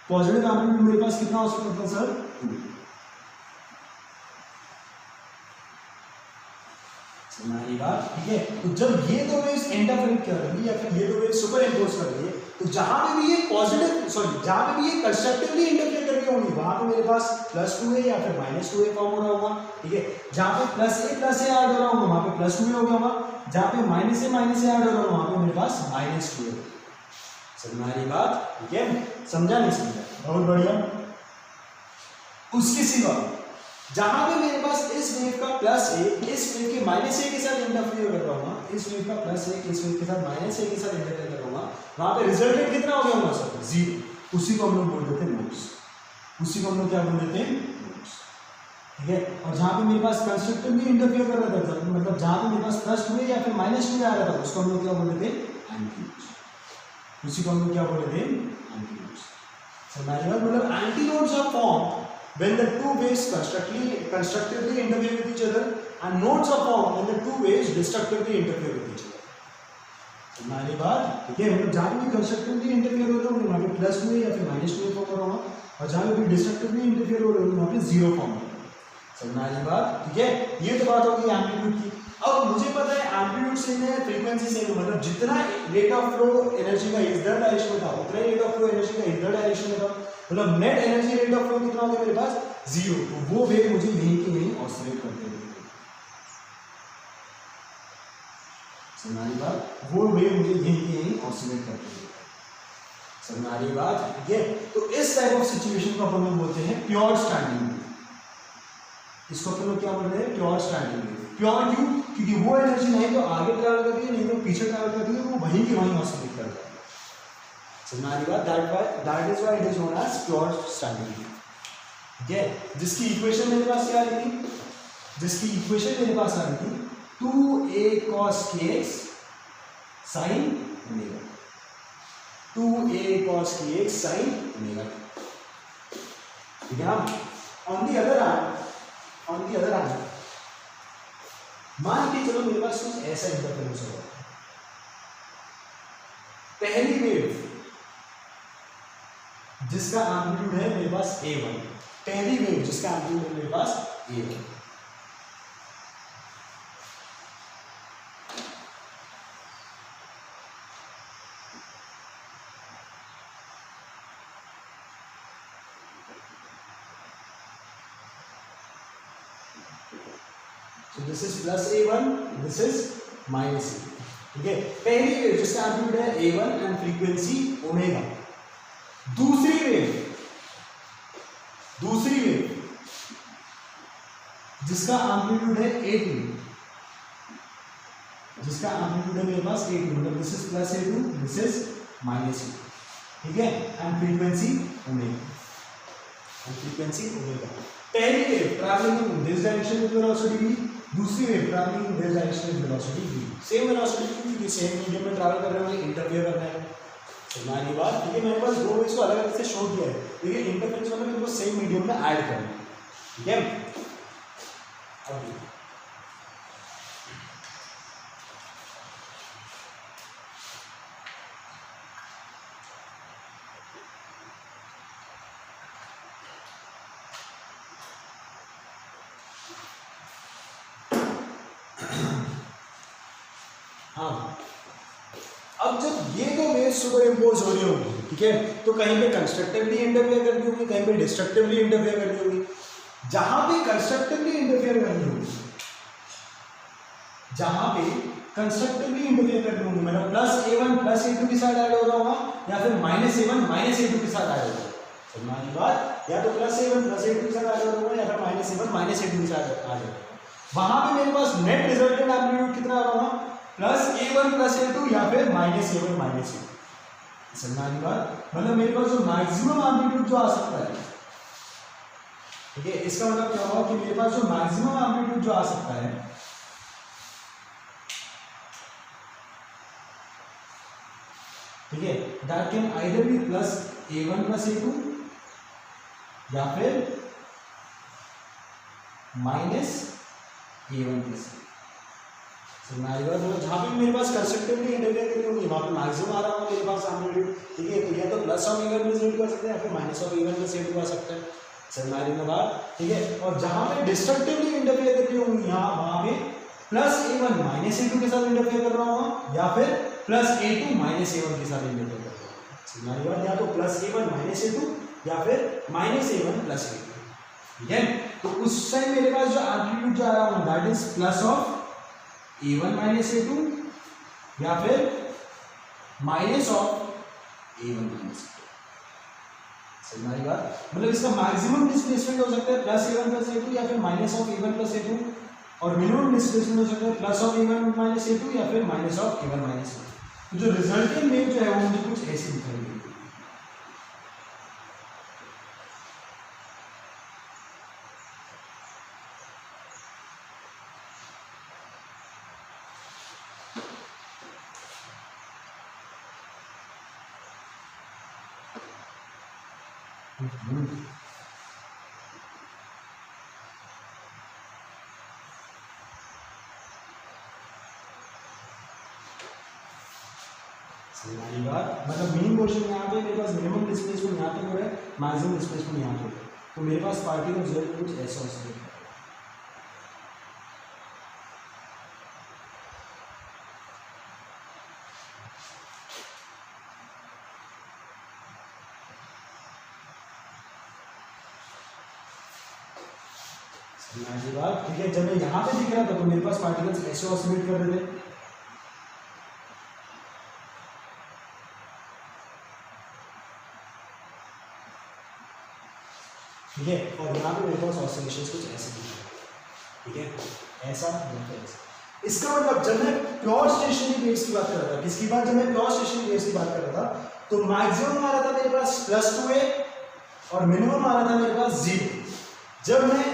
पॉजिटिव एम्पलीट्यूड मेरे पास कितना हो सकता था सर, 2। हमारी बात, ठीक है। तो जब ये दो वेव्स इंटरफेयर कर रही है या फिर ये दो वेव्स सुपर इम्पोज कर रही है, तो जहां पे भी ये पॉजिटिव, सॉरी जहां पे भी ये कंस्ट्रक्टिवली इंटरफेयर कर रही होंगी, वहां पे मेरे पास +2a या फिर -2a फॉर्म हो रहा होगा, ठीक है। जहां पे +a ऐड हो रहा होगा वहां पे +2a हो गया होगा, जहां पे -a ऐड हो रहा होगा वहां पे मेरे पास -2a। समझ में आ रही बात, ठीक है, समझा नहीं समझा, बहुत बढ़िया। उसके सिवा जहां पे मेरे पास इस वेव का +a इस वेव के -a के साथ इंटरफेयर कर रहा होगा, इस वेव का +a इस वेव के साथ -a के साथ इंटरफेयर कर रहा होगा, वहां पे रिजल्टेंट कितना हो गया होगा सर, 0। उसी को हम लोग बोल देते हैं नोड्स, उसी को हम लोग क्या बोल देते हैं, नोड्स, ठीक है। और जहां पे मेरे पास कंस्ट्रक्टिवली इंटरफेयर कर रहा था, मतलब जहां पे मेरे पास +2a या फिर -2a आ रहा था, उसको हम लोग क्या बोल देते हैं, एंटीनोड्स। उसी को हम लोग क्या बोल देते हैं, एंटीनोड्स। समझ, मतलब antinodes are formed when the two waves constructively interfere with each other, and nodes are formed when the two waves destructively interfere with each other. हमारी बात, ठीक है, मतलब जहाँ भी कंस्ट्रक्टिवली इंटरफेयर हो रहा है वहाँ पे +2a या फिर -2a फॉर्म हो रहा होगा, और जहाँ भी डिस्ट्रक्टिवली इंटरफेयर हो रहा है वहाँ पे 0 फॉर्म हो रहा है। समझ बात, ठीक है। ये तो बात होगी एम्पलीट्यूड की। अब मुझे पता है एम्पलीट्यूड सेम है, फ्रीक्वेंसी सेम है, मतलब जितना रेट ऑफ फ्लो एनर्जी का इधर डायरेक्शन में था उतना रेट ऑफ फ्लो एनर्जी का इधर डायरेक्शन में था, मतलब net energy rate of flow कितना हो गया मेरे पास, 0। तो वो वेव मुझे यहीं के यहीं ऑसिलेट करते हुए, समझ बात, वो वेव मुझे यहीं के यहीं ऑसिलेट करते हुए, समझ बात, ठीक है। तो इस टाइप ऑफ सिचुएशन को अपन लोग बोलते हैं प्योर स्टैंडिंग वेव। इसको अपन लोग क्या बोलते हैं, प्योर स्टैंडिंग वेव। प्योर क्यों, क्योंकि वो एनर्जी नहीं तो आगे ट्रैवल करती है नहीं तो पीछे ट्रैवल करती है, वो वहीं के वहीं ऑसिलेट करता है। समझ बात, that is why it is known as pure standing wave, ठीक है। जिसकी इक्वेशन मेरे पास क्या आ रही थी, जिसकी इक्वेशन मेरे पास आ रही थी 2a cos kx sin omega, 2a cos kx sin omega, ठीक है ना। ऑन दी अदर हैंड मान के चलो मेरे पास कुछ ऐसा इंटरफेरेंस होगा, पहली वेव जिसका एम्पलीट्यूड है मेरे पास a1, पहली वेव जिसका एम्पलीट्यूड है मेरे पास a1, so this is +a1, this is -a, ठीक है। पहली वेव जिसका एम्पलीट्यूड है a1 एंड फ्रीक्वेंसी ओमेगा, दूसरी वेव जिसका एम्पलीट्यूड है a2, जिसका एम्पलीट्यूड है मेरे पास a2, मतलब this is +a2, this is -a, ठीक है, एंड फ्रीक्वेंसी ओमेगा, पहली wave travelling in this direction with velocity v, दूसरी wave travelling in wave direction with velocity v, same velocity क्योंकि सेम मीडियम में travel कर रहे होंगे, इंटरफेयर करना है। हमारी बात ठीक है, मैंने बस दो वेव्स को अलग अलग से शो किया है, देखिए इंटरफेरेंस मतलब इनको सेम मीडियम में ऐड करना है, ठीक है। अब हाँ, अब जब ये दो वेव्स सुपर इम्पोज हो रही होंगी, ठीक है, तो कहीं पे कंस्ट्रक्टिवली इंटरफेयर कर रही होगी, कहीं पे डिस्ट्रक्टिवली इंटरफेयर कर रही होगी। जहां पे कंस्ट्रक्टिवली इंटरफेयर कर रही होगी, जहां पे कंस्ट्रक्टिवली इंटरफेयर कर रही होगी, मतलब +a1 +a2 के साथ ऐड हो रहा होगा, या फिर -a1 -a2 के साथ ऐड हो रहा होगा। हमारी बात, या तो +a1 +a2 के साथ ऐड हो रहा होगा, या फिर -a1 -a2 के साथ ऐड हो रहा होगा। वहां पे मेरे पास नेट रिजल्टेंट एम्पलीट्यूड कितना आ रहा होगा, +a1 +a2 या फिर -a1 -a2। समझ आई बात, मतलब मेरे पास जो मैक्सिमम एम्पलीट्यूड जो आ सकता है, ठीक है, इसका मतलब क्या होगा कि मेरे पास जो मैक्सिमम एम्पलीट्यूड जो आ सकता है, ठीक है, that can either B +a1 +a2 या फिर -a1 +a2। जहाँ पे मेरे पास कंस्ट्रक्टिवली इंटरफेयर करनी होगी, वहाँ पे मैक्सिमम आ रहा होगा मेरे पास एम्पलीट्यूड, ठीक है, तो या तो +a1 +a2 कर सकते हैं, या फिर -a1 +a2 कर सकते हैं। समझ में बात, ठीक है। और जहाँ पे डिस्ट्रक्टिवली इंटरफेयर करनी होगी, यहाँ वहाँ पे +a1 -a2 के साथ इंटरफेयर कर रहा होगा, या फिर +a2 -a1 के साथ इंटरफेयर कर रहा होगा। समझ बात, या तो +a1 -a2 या फिर -a1 +a2, ठीक है। तो उस टाइम मेरे पास जो एम्पलीट्यूड जो आ रहा होगा दैट इज +a1 -a2 या फिर -a1 -a2। समझ बात, मतलब इसका मैक्सिमम डिस्प्लेसमेंट हो सकता है +a1 +a2 या फिर -a1 +a2, और मिनिमम डिस्प्लेसमेंट हो सकता है +a1 -a2 या फिर -a1 -a2। तो जो रिजल्टेंट वेव जो है वो मुझे कुछ ऐसी दिखाई देगी। हमारी बात, मतलब मेन क्वेश्चन यहाँ पे मेरे पास मिनिमम डिस्प्लेसमेंट यहाँ पे हो रहा है, मैक्सिमम डिस्प्लेसमेंट यहाँ पे हो रहा है, तो मेरे पास पार्टिकल जो कुछ ऐसा ऑसिलेट कर रहा है, हमारी बात, ठीक है। जब मैं यहाँ पे दिख रहा था तो मेरे पास पार्टिकल्स ऐसे ऑसिलेट कर रहे थे, ठीक है, और यहाँ पे मेरे पास ऑसिलेशंस कुछ ऐसे दिख रहे हैं, ठीक है, ऐसा या फिर ऐसा। इसका मतलब जब मैं प्योर स्टेशनरी वेव्स की बात कर रहा था, किसकी बात, जब मैं प्योर स्टेशनरी वेव्स की बात कर रहा था, तो मैक्सिमम आ रहा था मेरे पास +2a और मिनिमम आ रहा था मेरे पास 0। जब मैं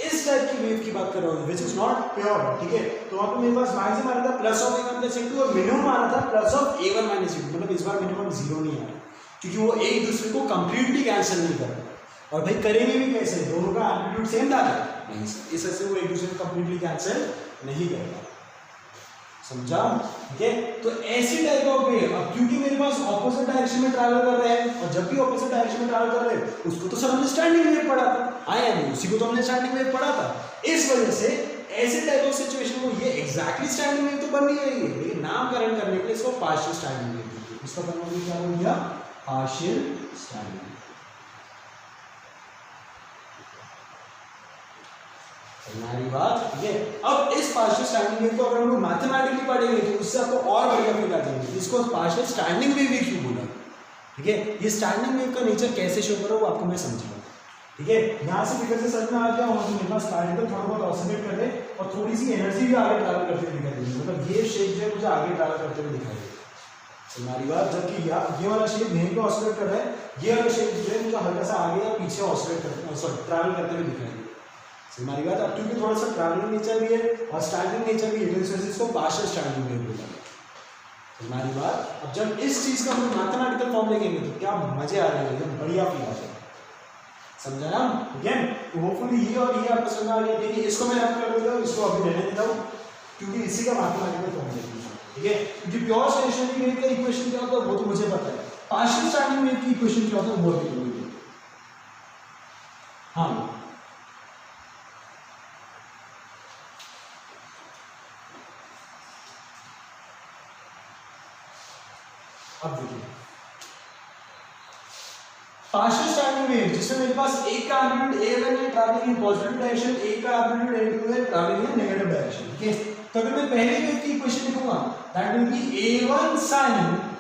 इस टाइप की वेव की बात कर रहा हूँ विच इज नॉट प्योर, ठीक है, तो वहाँ पे मेरे पास मैक्सिमम आ रहा था +a1 +a2 और मिनिमम आ रहा था +a1 -a2, मतलब इस बार मिनिमम 0 नहीं आ रहा, क्योंकि वो एक दूसरे को कंप्लीटली कैंसिल नहीं कर रहा। और भाई करेंगे भी कैसे, दोनों का एम्पलीट्यूड सेम था नहीं, इस वजह से वो एक दूसरे को कंप्लीटली कैंसिल नहीं करेगा। समझा, ठीक है। तो ऐसी टाइप ऑफ वेव, अब क्योंकि मेरे पास ऑपोजिट डायरेक्शन में ट्रैवल कर रहे हैं, और जब भी ऑपोजिट डायरेक्शन में ट्रैवल कर रहे हैं उसको तो सब हमने स्टैंडिंग वेव पढ़ा था, आया नहीं, उसी को तो हमने स्टैंडिंग वेव पढ़ा था। इस वजह से ऐसे टाइप ऑफ सिचुएशन में ये एग्जैक्टली स्टैंडिंग वेव तो बन नहीं रही है, लेकिन नामकरण करने के लिए इसको पार्शियल स्टैंडिंग वेव, इसका मतलब क्या हो गया, पार्शियल स्टैंडिंग। हमारी बात, ठीक है। अब इस पार्शियल स्टैंडिंग वेव को अगर हम लोग मैथमेटिकली पढ़ेंगे तो उससे आपको और बढ़िया फील आ जाएगी, इसको पार्शियल स्टैंडिंग वेव भी क्यों बोला, ठीक है। ये स्टैंडिंग वेव का नेचर कैसे शो करो वो आपको मैं समझाऊंगा, ठीक है। यहाँ से फिगर से समझ में आ गया होगा कि मेरे पास पार्टिकल थोड़ा बहुत ऑसिलेट कर रहे हैं और थोड़ी सी एनर्जी भी आगे ट्रैवल करते हुए दिखाई देगी, मतलब ये शेप जो है मुझे आगे ट्रैवल करते हुए दिखाई देगी। हमारी बात, जबकि ये वाला शेप यहीं पे ऑसिलेट कर रहा है, ये वाला शेप जो है मुझे हल्का सा आगे या पीछे ऑसिलेट करते, सॉरी ट्रैवल करते हुए दिखाई देगा। हमारी बात, अब क्योंकि थोड़ा सा ट्रैवलिंग नेचर भी है और स्टैंडिंग नेचर भी है, तो इस वजह से इसको पार्शियल स्टैंडिंग वेव बोला। हमारी बात, अब जब इस चीज का हम मैथमेटिकल फॉर्म लेंगे तो क्या मजे आ रहे हैं, एकदम बढ़िया फील आ जाएगा, समझा ना? अगेन तो होपफुली ये और ये आपको समझ आ गया। ठीक है, इसको मैं रब कर देता हूँ, इसको अभी रहने देता हूँ, क्योंकि इसी का मैथमेटिकल फॉर्म देखना है। ठीक है, क्योंकि प्योर स्टेशनरी वेव का इक्वेशन क्या होता है वो तो मुझे पता है, पार्शियल स्टैंडिंग वेव की इक्वेशन क्या होता है वो भी मुझे। हाँ, अब देखिए पार्शियल स्टैंडिंग वेव जिसमें मेरे पास एक का एम्पलीट्यूड a1 है ट्रैवलिंग इन पॉजिटिव डायरेक्शन, एक का एम्पलीट्यूड a2 है ट्रैवलिंग इन नेगेटिव डायरेक्शन। ठीक है, तो अगर मैं पहले वेव की इक्वेशन लिखूंगा that will B a1 sin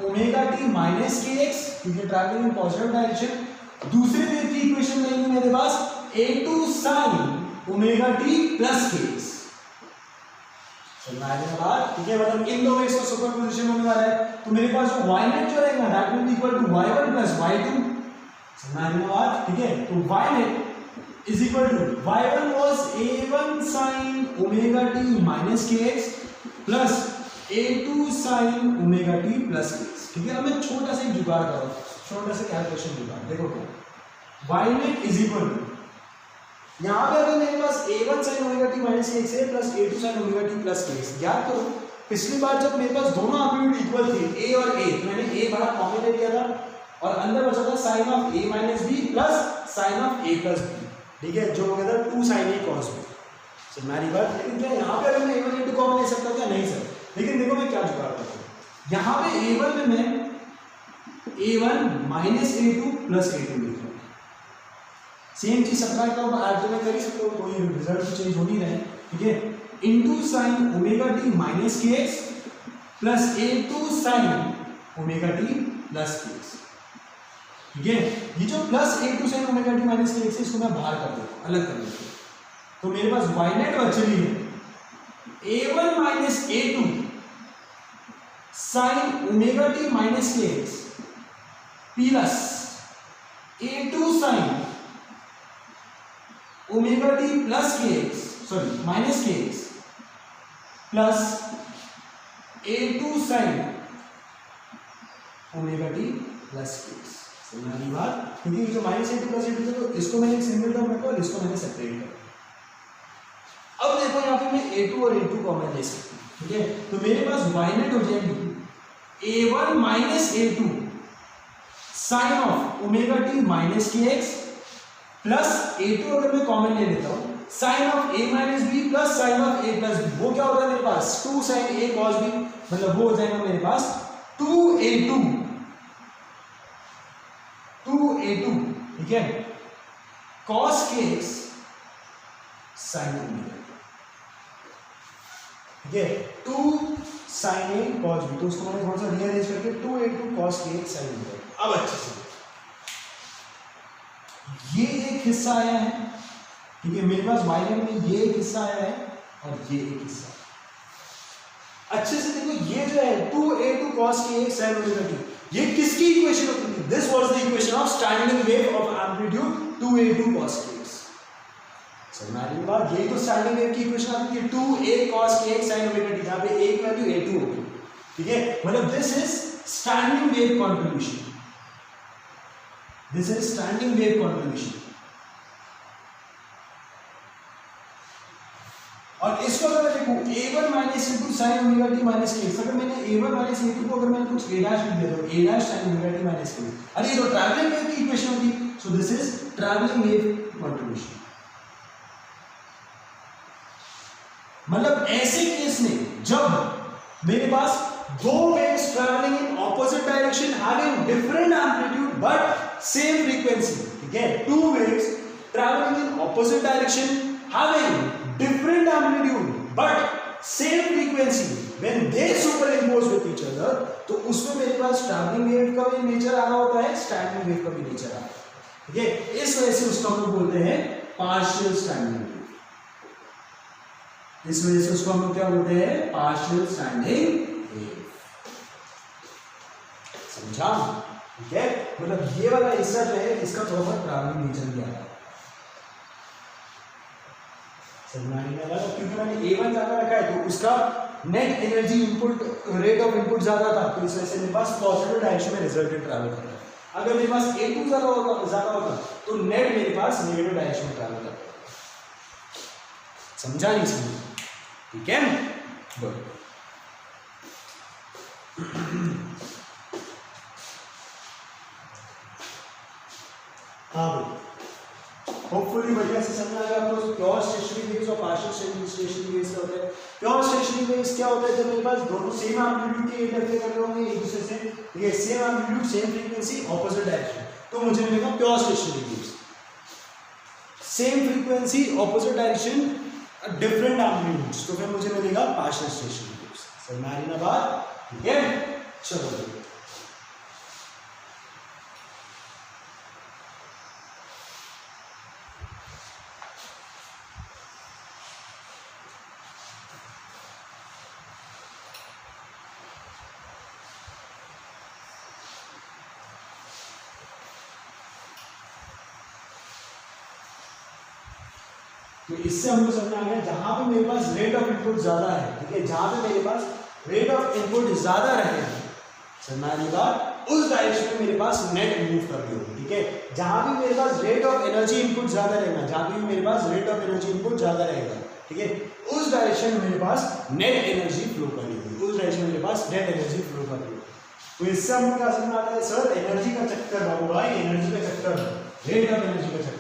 omega t minus kx, क्योंकि ट्रैवलिंग इन पॉजिटिव डायरेक्शन। दूसरे वेव की इक्वेशन लेंगे मेरे पास a2 sin omega t plus kx। बात ठीक है, मतलब इन दो वेव्स का सुपरपोजिशन होने वाला है, तो मेरे पास जो y नेट जो रहेगा that will be equal to y1 plus y2। बात ठीक है, तो y net is equal to y1 was a1 sin omega t minus kx plus a2 sin omega t plus kx। ठीक है, अब मैं छोटा सा एक जुगाड़ कर रहा हूं, छोटा सा कैलकुलेशन जुगाड़। देखो क्या y net is equal to, यहां पे अगर मेरे पास a1 sin omega t minus kx है plus a2 sin omega t plus kx। याद करो पिछली बार जब मेरे पास दोनों एम्पलीट्यूड इक्वल थे a और a, तो मैंने a बाहर कॉमन ले लिया था और अंदर बचा था sin of a minus b plus sin of a plus b। ठीक है, जो हो गया था 2 sin a cos b। Sir मेरी बात, लेकिन क्या यहाँ पे अगर मैं a1 into कॉमन ले सकता हूँ क्या? नहीं सर, लेकिन देखो मैं क्या जुगाड़ करता हूँ, यहाँ पे a1 में मैं a1 minus a2 plus a2 लिख रहा हूँ। सेम चीज सब्ट्रैक्ट करो तो ऐड तो मैं कर ही सकता हूँ, कोई रिजल्ट चेंज हो नहीं रहा है। ठीक है, into sin omega t minus kx plus a2 sin omega t plus kx। ठीक है, ये जो plus a2 sin omega t minus kx है इसको मैं बाहर कर देता हूँ, अलग कर देता हूँ, तो मेरे पास y नेट बची है a1 minus a2 sin omega t minus kx plus a2 sin omega T plus kx, sorry minus kx plus a2 sin omega T plus kx। समझी बात? क्योंकि जो माइनस a2 प्लस a2 तो इसको मैंने एक सिंगल टर्म रखा और इसको मैंने सेपरेट किया। अब देखो यहाँ पे मैं a2 और a2 कॉमन ले सकता हूँ। ठीक है, तो मेरे पास y नेट हो जाएगी a1 minus a2 sin of omega T minus kx plus a2 अगर मैं कॉमन ले लेता हूं sin of a minus b plus sin of a plus b। वो क्या होगा मेरे पास 2 sin a cos b, मतलब वो हो जाएगा मेरे पास 2a2। ठीक है, cos kx sin ओमेगा। ठीक है, 2 sin a cos b, तो उसको मैंने थोड़ा सा रीअरेंज करके 2a2 cos kx sin omega. अब अच्छे से ये एक हिस्सा आया है, ठीक है, मेरे पास y नेट में ये एक हिस्सा आया है और ये एक हिस्सा। अच्छे से देखो ये जो है 2a2 cos kx sin omega t, ये किसकी इक्वेशन होती है? This was the equation of standing wave of amplitude 2a2 cos kx। समझ रही बात? यही तो स्टैंडिंग वेव की इक्वेशन आती है 2a cos kx sin omega t, जहां पे a की वैल्यू a2 होगी। ठीक है, मतलब this is standing wave contribution, this is standing wave contribution. और इसको अगर मैं देखूं a1 minus a2 sin omega t minus kx, अगर मैंने a1 माइनस a2 को अगर मैंने कुछ a डैश लिख दिया तो a dash sin omega t minus kx, अरे ये तो ट्रैवलिंग वेव की इक्वेशन होगी। So this is travelling wave contribution. मतलब ऐसे केस में जब मेरे पास दो waves travelling in opposite direction having different amplitude but same frequency. ठीक है, two waves travelling in opposite direction having different amplitude but same frequency, when they superimpose with each other, तो उसमें मेरे पास ट्रैवलिंग वेव का भी nature आ रहा होता है, स्टैंडिंग वेव का भी नेचर आ रहा है। ठीक है, इस वजह से उसको हम लोग बोलते हैं पार्शियल स्टैंडिंग वेव। इस वजह से उसको हम लोग क्या बोलते हैं? Partial standing wave. समझा? ठीक है, मतलब ये वाला हिस्सा जो है इसका थोड़ा बहुत ट्रैवलिंग नेचर भी आ रहा है। क्योंकि मैंने A1 ज़्यादा रखा है तो उसका net energy input rate of input ज़्यादा था, तो इस वजह से मेरे पास पॉजिटिव डायरेक्शन में रिजल्टेंट ट्रैवल कर रहा है। अगर मेरे पास A2 ज़्यादा होता तो नेट मेरे पास नेगेटिव डायरेक्शन में ट्रैवल करता। समझा नहीं समझा? ठीक है, गुड। हाँ भाई, होपफुली बढ़िया से समझ आ गया आपको। प्योर स्टेशनरी वेव्स और पार्शियल स्टेशनरी वेव्स क्या होते हैं? प्योर स्टेशनरी वेव्स क्या होता है? जब मेरे पास दोनों सेम एम्पलीट्यूड के इंटरफेयर कर रहे होंगे एक दूसरे से, ठीक है, same amplitude same frequency opposite direction, तो मुझे मिलेगा pure stationery waves. Same frequency opposite direction different amplitudes, तो फिर मुझे मिलेगा पार्शियल स्टेशनरी वेव्स। समझ आ रही ना बात? ठीक है, चलो तो इससे हमको समझ आ गया जहां पे मेरे पास रेट ऑफ इनपुट ज्यादा है, ठीक है, जहां पे मेरे पास रेट ऑफ इनपुट ज्यादा रहेगा, समझ आ रही बात, उस डायरेक्शन में मेरे पास नेट मूव कर रही होगी, ठीक है। जहां भी मेरे पास रेट ऑफ एनर्जी इनपुट ज्यादा रहेगा, जहां भी मेरे पास रेट ऑफ एनर्जी इनपुट ज्यादा रहेगा, ठीक है, उस डायरेक्शन में मेरे पास नेट एनर्जी फ्लो कर रही होगी, उस डायरेक्शन में मेरे पास नेट एनर्जी फ्लो कर रही होगी। तो इससे हमको क्या समझ आता है? सर एनर्जी का चक्कर बाबू भाई, एनर्जी का चक्कर, रेट ऑफ एनर्जी का चक्कर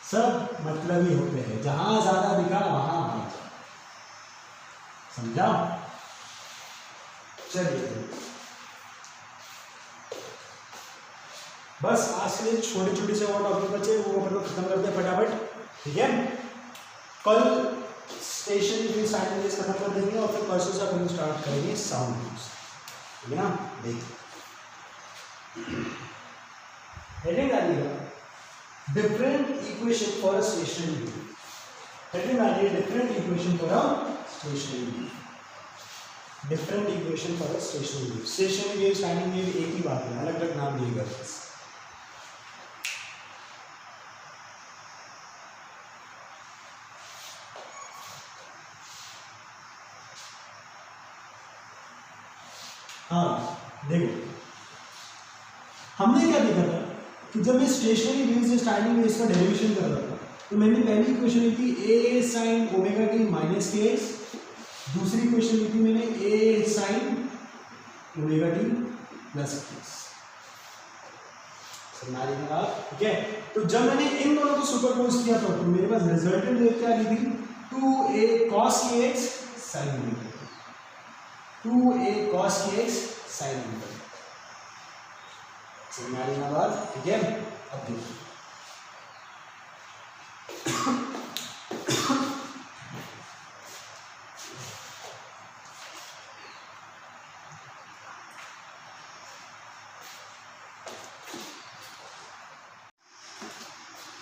सब मतलब ही होते हैं, जहां ज्यादा दिखा वहां भाग। समझा? चलिए बस आज के लिए छोटे छोटे से और टॉपिक बचे, वो मतलब खत्म करते हैं फटाफट, ठीक है। कल स्टेशन की साइड में खत्म कर देंगे और फिर परसों से अपन स्टार्ट करेंगे साउंड वेव्स, ठीक है ना। देखिए हेडिंग डालिएगा, different equation for a stationary wave. Heading डालिए different equation for a stationary wave. Different equation for a stationary wave. Stationary wave, standing wave एक ही बात है, अलग अलग नाम दिए गए। हाँ देखो, हमने क्या देखा था कि जब मैं स्टेशनरी वेव्स या स्टैंडिंग वेव्स का डेरिवेशन कर रहा था, तो मैंने पहली इक्वेशन ली थी ए sine omega T minus K x, दूसरी इक्वेशन ली थी मैंने ए sine omega T plus K x. ठीक है, तो जब मैंने इन दोनों को सुपरपोज किया था तो मेरे पास रिजल्टेंट वेव क्या ली थी? 2a cos के x sine omega T, 2a cos के एक्स साइन ओमेगा टी। बात, ठीक है। अब देखिए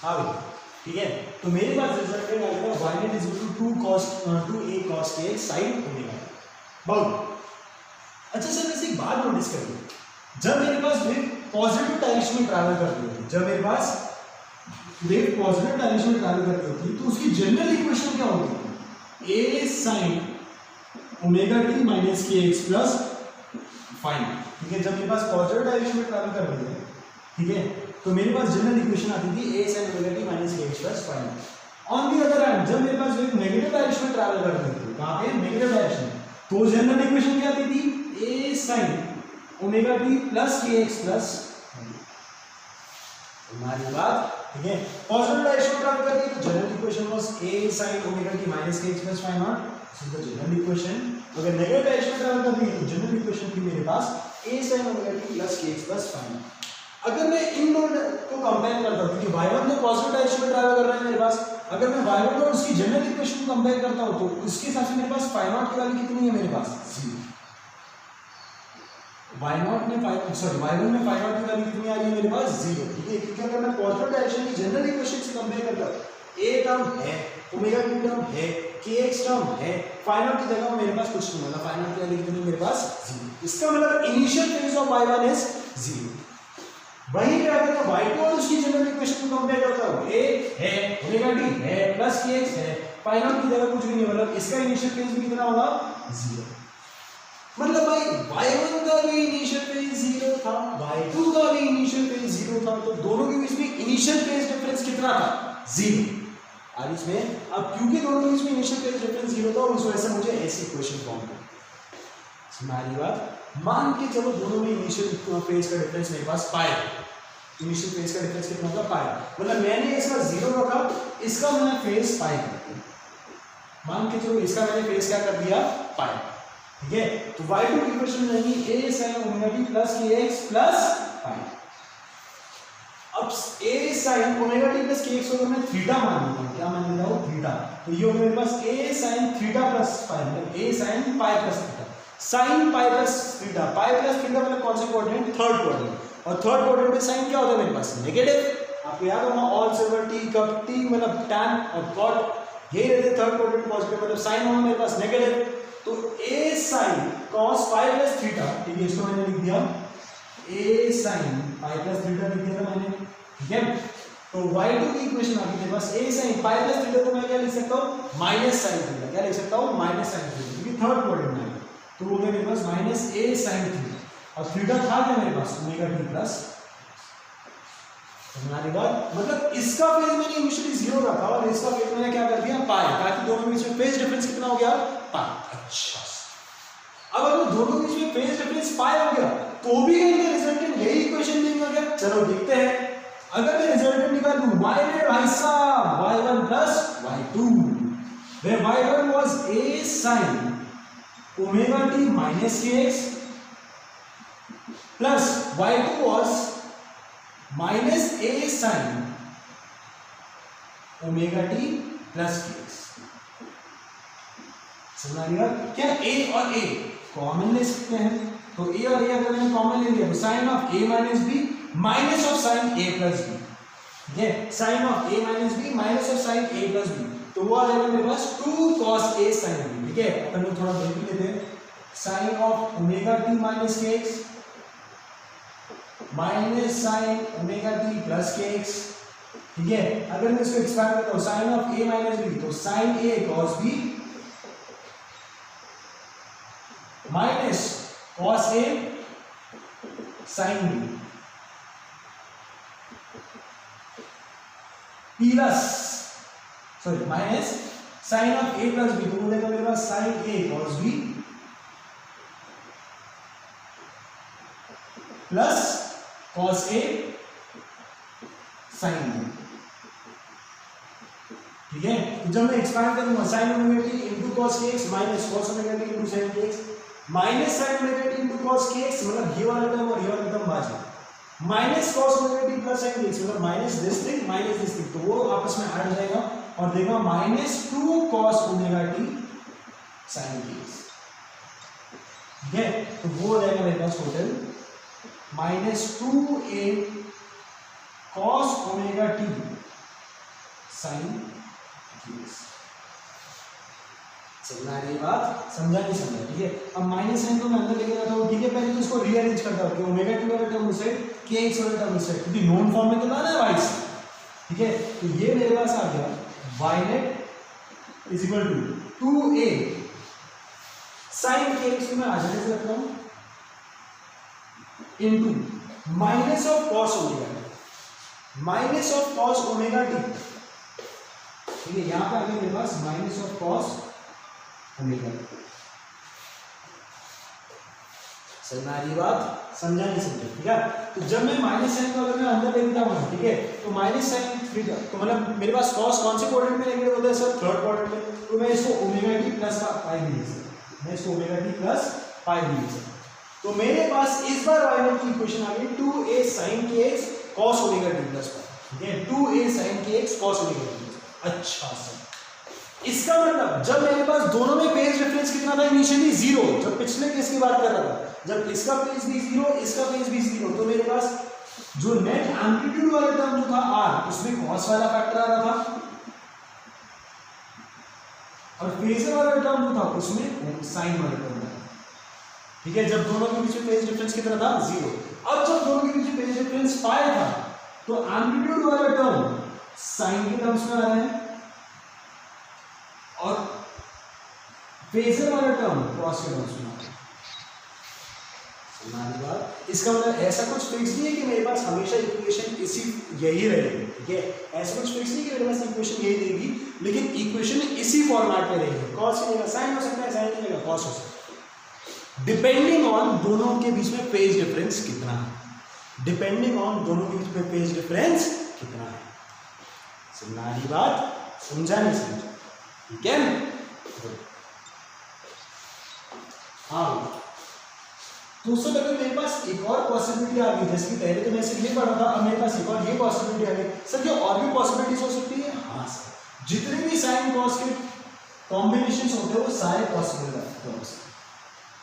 हाँ ठीक है, तो मेरे पास रिजल्टेंट आ गया y net is equal to 2a cos के x sin ओमेगा। बहुत अच्छा सर, वैसे एक बात नोटिस करिए, जब मेरे पास वेव पॉजिटिव डायरेक्शन में ट्रैवल कर रही होती, जब मेरे पास वेव पॉजिटिव डायरेक्शन में ट्रैवल कर रही होती तो उसकी जनरल इक्वेशन क्या होती है? a sin omega T minus K X plus fine, ठीक है। जब मेरे पास पॉजिटिव डायरेक्शन में ट्रैवल कर रही है, ठीक है, तो मेरे पास जनरल इक्वेशन आती थी a sin omega T minus K X plus phi. On the other hand जब मेरे पास वेव नेगेटिव डायरेक्शन में ट्रैवल कर रही थी, कहां पे? नेगेटिव डायरेक्शन, तो जनरल इक्वेशन क्या आती थी? a sin omega T plus K X plus, हमारी बात, ठीक है। पॉजिटिव डायरेक्शन में ट्रैवल कर रही है तो general equation was a sin omega T minus K X plus phi naught, this is the general equation. अगर नेगेटिव डायरेक्शन में ट्रैवल कर रही है तो जनरल इक्वेशन थी मेरे पास a sin omega T plus K X plus phi. अगर मैं इन दोनों को कंपेयर करता हूं, क्योंकि y1 तो पॉजिटिव डायरेक्शन में ट्रैवल कर रहा है मेरे पास, अगर मैं y1 और उसकी जनरल इक्वेशन को कंपेयर करता हूं तो उसके हिसाब से मेरे पास फाइ नॉट की वैल्यू कितनी है? मेरे पास 0। y1 में फाइ नॉट की वैल्यू कितनी आ रही है? मेरे पास 0, ठीक है। क्योंकि अगर मैं पॉजिटिव डायरेक्शन की जनरल इक्वेशन से कंपेयर करता हूं, a टर्म है, ओमेगा टी टर्म है, kx टर्म है, फाइ नॉट की जगह में मेरे पास कुछ नहीं होगा, फाइ नॉट की वैल्यू कितनी मेरे पास 0। इसका मतलब initial phase of y1 is 0। वही क्या करेगा y2 और उसकी जनरल इक्वेशन को कंपेयर करता हूं। a है ओमेगा t है प्लस kx है, पाई नॉट की जगह कुछ भी नहीं, मतलब इसका इनिशियल फेज भी कितना होगा 0। मतलब भाई y1 का भी इनिशियल फेज 0 था, y2 का भी इनिशियल फेज 0 था, तो दोनों के बीच में इनिशियल फेज डिफरेंस कितना था 0। अब इसमें अब क्योंकि दोनों के बीच में इनिशियल फेज डिफरेंस 0 था, उस वजह से मुझे ऐसी इक्वेशन फॉर्म करनी है। हमारी बात मान के चलो दोनों में इनिशियल फेज का डिफरेंस मेरे पास पाई, इनिशियल फेज का डिफरेंस कितना होगा पाई, मतलब मैंने इसका 0 रखा, इसका मैंने फेज पाई कर दिया, मान के चलो इसका मैंने फेज क्या कर दिया पाई, ठीक है। तो y2 की इक्वेशन नहीं a sin omega t plus kx plus pi. अब a sin omega t plus kx को मैं थीटा मान लेता हूं, क्या मान लेता हूं थीटा, तो ये होगा मेरे पास a sin theta plus pi, मतलब a sin pi plus theta, sin pi plus theta, pi plus theta मतलब कौन सा क्वाड्रेंट थर्ड क्वाड्रेंट, और थर्ड क्वाड्रेंट में साइन क्या होता है मेरे पास नेगेटिव। आपको याद होगा ऑल सिल्वर टी कब टी मतलब tan और cot ये रहते थर्ड क्वाड्रेंट पॉजिटिव, मतलब साइन होगा मेरे पास नेगेटिव, तो a sin cos pi plus theta, ठीक है, इसको मैंने लिख दिया a sin pi plus theta लिख दिया था मैंने, ठीक है। तो y2 की इक्वेशन आ गई मेरे पास a sin pi plus theta को मैं क्या लिख सकता हूँ माइनस साइन थीटा, क्या लिख सकता हूँ माइनस साइन थीटा, क्योंकि थर्ड क्वाड्रेंट में है, तो वो मेरे पास माइनस a sin थीटा, और थीटा था क्या मेरे पास ओमेगा t प्लस, हमारी बात मतलब इसका फेज मैंने इनिशियली 0 रखा और इसका फेज मैंने क्या कर दिया पाई, ताकि दोनों के बीच में फेज डिफरेंस कितना हो गया पाई। अच्छा, अब अगर दोनों के बीच में फेज डिफरेंस पाई हो गया तो भी इनका रिजल्टेंट यही इक्वेशन देंगे क्या, चलो देखते हैं। अगर मैं रिजल्टेंट निकाल दूं y ने भाई साहब y1 plus y2, where y1 was a sin omega t minus kx plus y2 was minus a sin omega t plus kx। समझ रही बात, क्या a और a कॉमन ले सकते हैं, तो a और a अगर मैंने कॉमन ले लिया तो sin of a minus b minus of sin a plus b, ठीक है, sin of a minus b minus of sin a plus b, तो वो आ जाएगा मेरे पास 2 cos a sin b, ठीक है। अपन लोग थोड़ा देख लेते हैं, sin of omega t minus kx minus sin omega t plus kx, ठीक है। अगर मैं इसको एक्सपैंड करता हूं sin of a minus b, तो sin a cos b minus cos a sin b plus sorry minus sin of a plus b, तो हो जाएगा मेरे पास sin a cos b plus cos a sin b, ठीक है। तो जब मैं एक्सपैंड करूंगा sin omega t into cos kx minus cos omega t into sin kx minus sin omega t into cos kx, मतलब ये वाला टर्म और ये वाला टर्म बाजू, minus cos omega t plus sin kx मतलब minus this thing minus this thing, तो वो आपस में ऐड हो जाएगा और देगा minus 2 cos omega t sin kx, ठीक है। तो वो हो जाएगा मेरे पास total minus 2a cos omega t sin kx। समझना रही बात, समझा नहीं समझा, ठीक है। अब माइनस साइन को मैं अंदर लेके जाता हूँ, ठीक है, पहले तो इसको रीअरेंज करता हूँ कि ओमेगा टी वाला टर्म उस साइड kx वाला टर्म उस साइड, क्योंकि नॉन फॉर्म में तो लाना है y से, ठीक है। तो ये मेरे पास आ गया y net is equal to 2a sin kx को मैं आगे से रखता हूँ into minus of cos omega T, minus of cos omega t, ठीक है। यहां पे आ गया मेरे पास माइनस ऑफ cos ओमेगा, समझ आ रही बात, समझा नहीं समझा, ठीक है। तो जब मैं माइनस साइन को अगर मैं अंदर लेके जाऊंगा, ठीक है, तो माइनस साइन थीटा, तो मतलब मेरे पास cos कौन से क्वाड्रेंट में नेगेटिव होता है सर, थर्ड क्वाड्रेंट में, तो मैं इसको ओमेगा टी प्लस पाई भी लिख सकता, मैं इसको ओमेगा टी प्लस पाई भी लिख सकता। तो मेरे पास इस बार y नॉट की इक्वेशन आ गई 2a sin kx cos omega T plus pi, ठीक है, 2a sin kx cos omega T. अच्छा सर, इसका मतलब जब मेरे पास दोनों में फेज डिफरेंस कितना था इनिशियली 0, जब पिछले केस की बात कर रहा था, जब इसका फेज भी 0 इसका फेज भी 0, तो मेरे पास जो नेट एम्पलीट्यूड वाला टर्म जो था r, उसमें cos वाला फैक्टर आ रहा था, और फेजर वाला टर्म जो था उसमें sin वाला टर्म था, ठीक है, जब दोनों के बीच में फेज डिफरेंस कितना था 0। अब जब दोनों के बीच में फेज डिफरेंस पाई था तो एम्पलीट्यूड वाला टर्म साइन के टर्म्स में आ रहा है और फेजर वाला टर्म कॉस के टर्म्स में आ रहा है। समझाने बाद इसका मतलब ऐसा कुछ फिक्स नहीं है कि मेरे पास हमेशा इक्वेशन इसी यही रहेगी, ठीक है, ऐसा कुछ फिक्स नहीं कि मेरे पास इक्वेशन यही रहेगी, लेकिन इक्वेशन इसी फॉर्मेट में रहेगी। कॉस की जगह साइन हो सकता है, साइन की जगह कॉस हो सकता है, डिपेंडिंग ऑन दोनों के बीच में फेज डिफरेंस कितना है, डिपेंडिंग ऑन दोनों के बीच में फेज डिफरेंस कितना है। समझानी बात, समझा नहीं समझा, ठीक है। हाँ दोस्तों, अगर मेरे पास एक और पॉसिबिलिटी आ गई, जैसे कि पहले तो मैं सिर्फ ये पढ़ा था, अब मेरे पास एक और ये पॉसिबिलिटी आ गई, सर ये और भी पॉसिबिलिटीज हो सकती है। हाँ सर, जितने भी साइन कॉस के कॉम्बिनेशंस होते हैं वो सारे पॉसिबल है,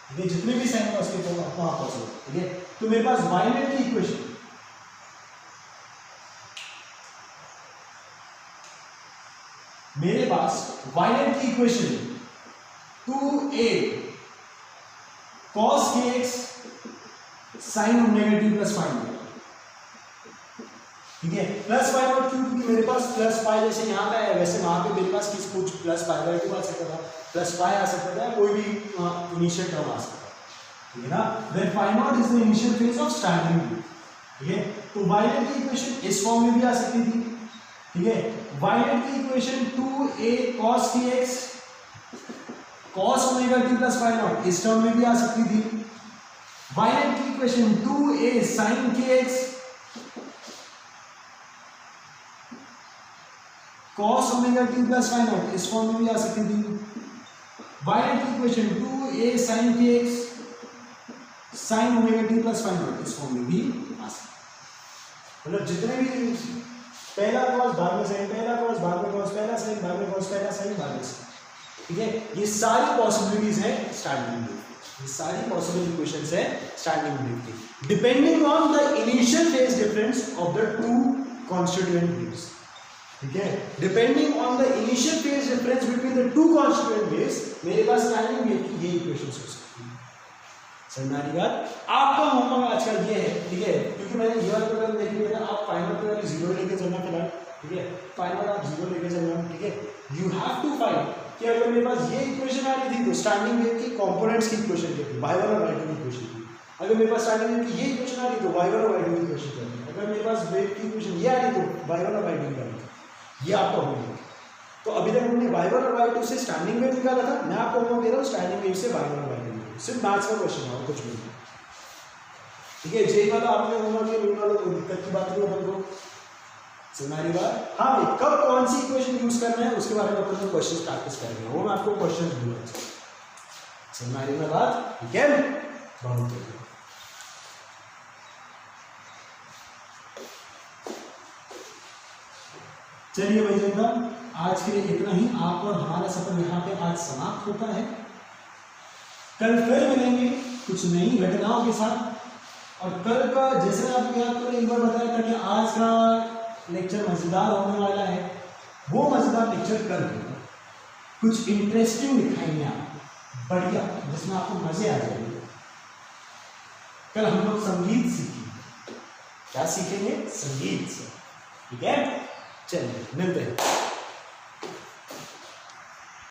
ठीक है, जितने भी साइन कॉस के वहां पॉसिबल, ठीक है। तो मेरे पास वाइनेट की इक्वेशन, मेरे पास वाइनेट की equation 2a cos kx sin omega t plus five, ठीक है, प्लस फाइव और क्यों, क्योंकि मेरे पास प्लस फाइव जैसे यहाँ पे है वैसे वहां पे मेरे पास किस कुछ प्लस फाइव बाई टू आ सकता था, प्लस फाइव आ सकता था, कोई भी इनिशियल टर्म आ सकता था, ठीक है ना। Then five naught is the initial phase of standing wave, ठीक है। तो वाइनेट की इक्वेशन इस फॉर्म में भी आ सकती थी, ठीक है। वाइनेट की equation 2a cos kx cos omega t plus five not इस टर्म में भी आ सकती थी। वाइनेट की equation 2a sin kx cos omega t plus five not इस फॉर्म में भी आ सकती थी। वाइनेट की equation 2a sin kx sin omega t plus five not इस फॉर्म में भी आ सकती, मतलब जितने भी पहला कॉस बाद में साइन, पहला कॉस बाद में कॉस, पहला साइन बाद में कॉस, पहला साइन बाद में साइन, ठीक है। ये सारी पॉसिबिलिटीज है स्टैंडिंग वेव, ये सारी पॉसिबल इक्वेशंस है स्टैंडिंग वेव की, depending on the initial phase difference of the two constituent waves, ठीक है। Depending on the initial phase difference between the two constituent waves मेरे पास स्टैंडिंग वेव की ये इक्वेशंस हो सकती है। समझानी बात, आपका होमवर्क आज का ये है, ठीक है, क्योंकि मैंने ये वाला पेपर देख लिया था, आप फाइनल पे वाली 0 लेके चलना फिलहाल, ठीक है, फाइनल आप 0 लेके चलना, ठीक है। यू हैव टू फाइंड कि अगर मेरे पास ये इक्वेशन आ रही थी तो स्टैंडिंग वेव की कंपोनेंट्स की इक्वेशन क्या थी, y1 और y2 की इक्वेशन थी। अगर मेरे पास स्टैंडिंग वेव की ये इक्वेशन आ रही तो y1 और y2 की इक्वेशन क्या थी। अगर मेरे पास वेव की इक्वेशन ये आ रही तो y1 और y2 की आ रही थी। ये आपका होमवर्क। तो अभी तक हमने y1 और y2 से स्टैंडिंग वेव निकाला था, मैं आपको होमवर्क दे रहा हूँ स्टैंडिंग वेव से y1 और y2, सिर्फ मैथ्स का क्वेश्चन है और कुछ नहीं, ठीक है। जेई वाला आपने होमवर्क में मिलने वाला कोई दिक्कत की बात नहीं है अपन को, समझानी बात। हाँ भाई, कब कौन सी इक्वेशन यूज करना है उसके बारे में अपन को क्वेश्चन प्रैक्टिस करेंगे, वो मैं आपको क्वेश्चन दूंगा, समझानी में बात, ठीक है। बहुत बढ़िया, चलिए भाई जनता, आज के लिए इतना ही। आप और हमारा सफर यहाँ पे आज समाप्त होता है। कल फिर मिलेंगे कुछ नई घटनाओं के साथ, और कल का जैसे मैं आपको याद करें एक बार बताया था कि आज का लेक्चर मजेदार होने वाला है, वो मजेदार लेक्चर कल होगा। कुछ इंटरेस्टिंग दिखाएंगे आप, बढ़िया, जिसमें आपको मजे आ जाएंगे। कल हम लोग संगीत सीखेंगे, क्या सीखेंगे, संगीत से, ठीक है। चलिए मिलते हैं।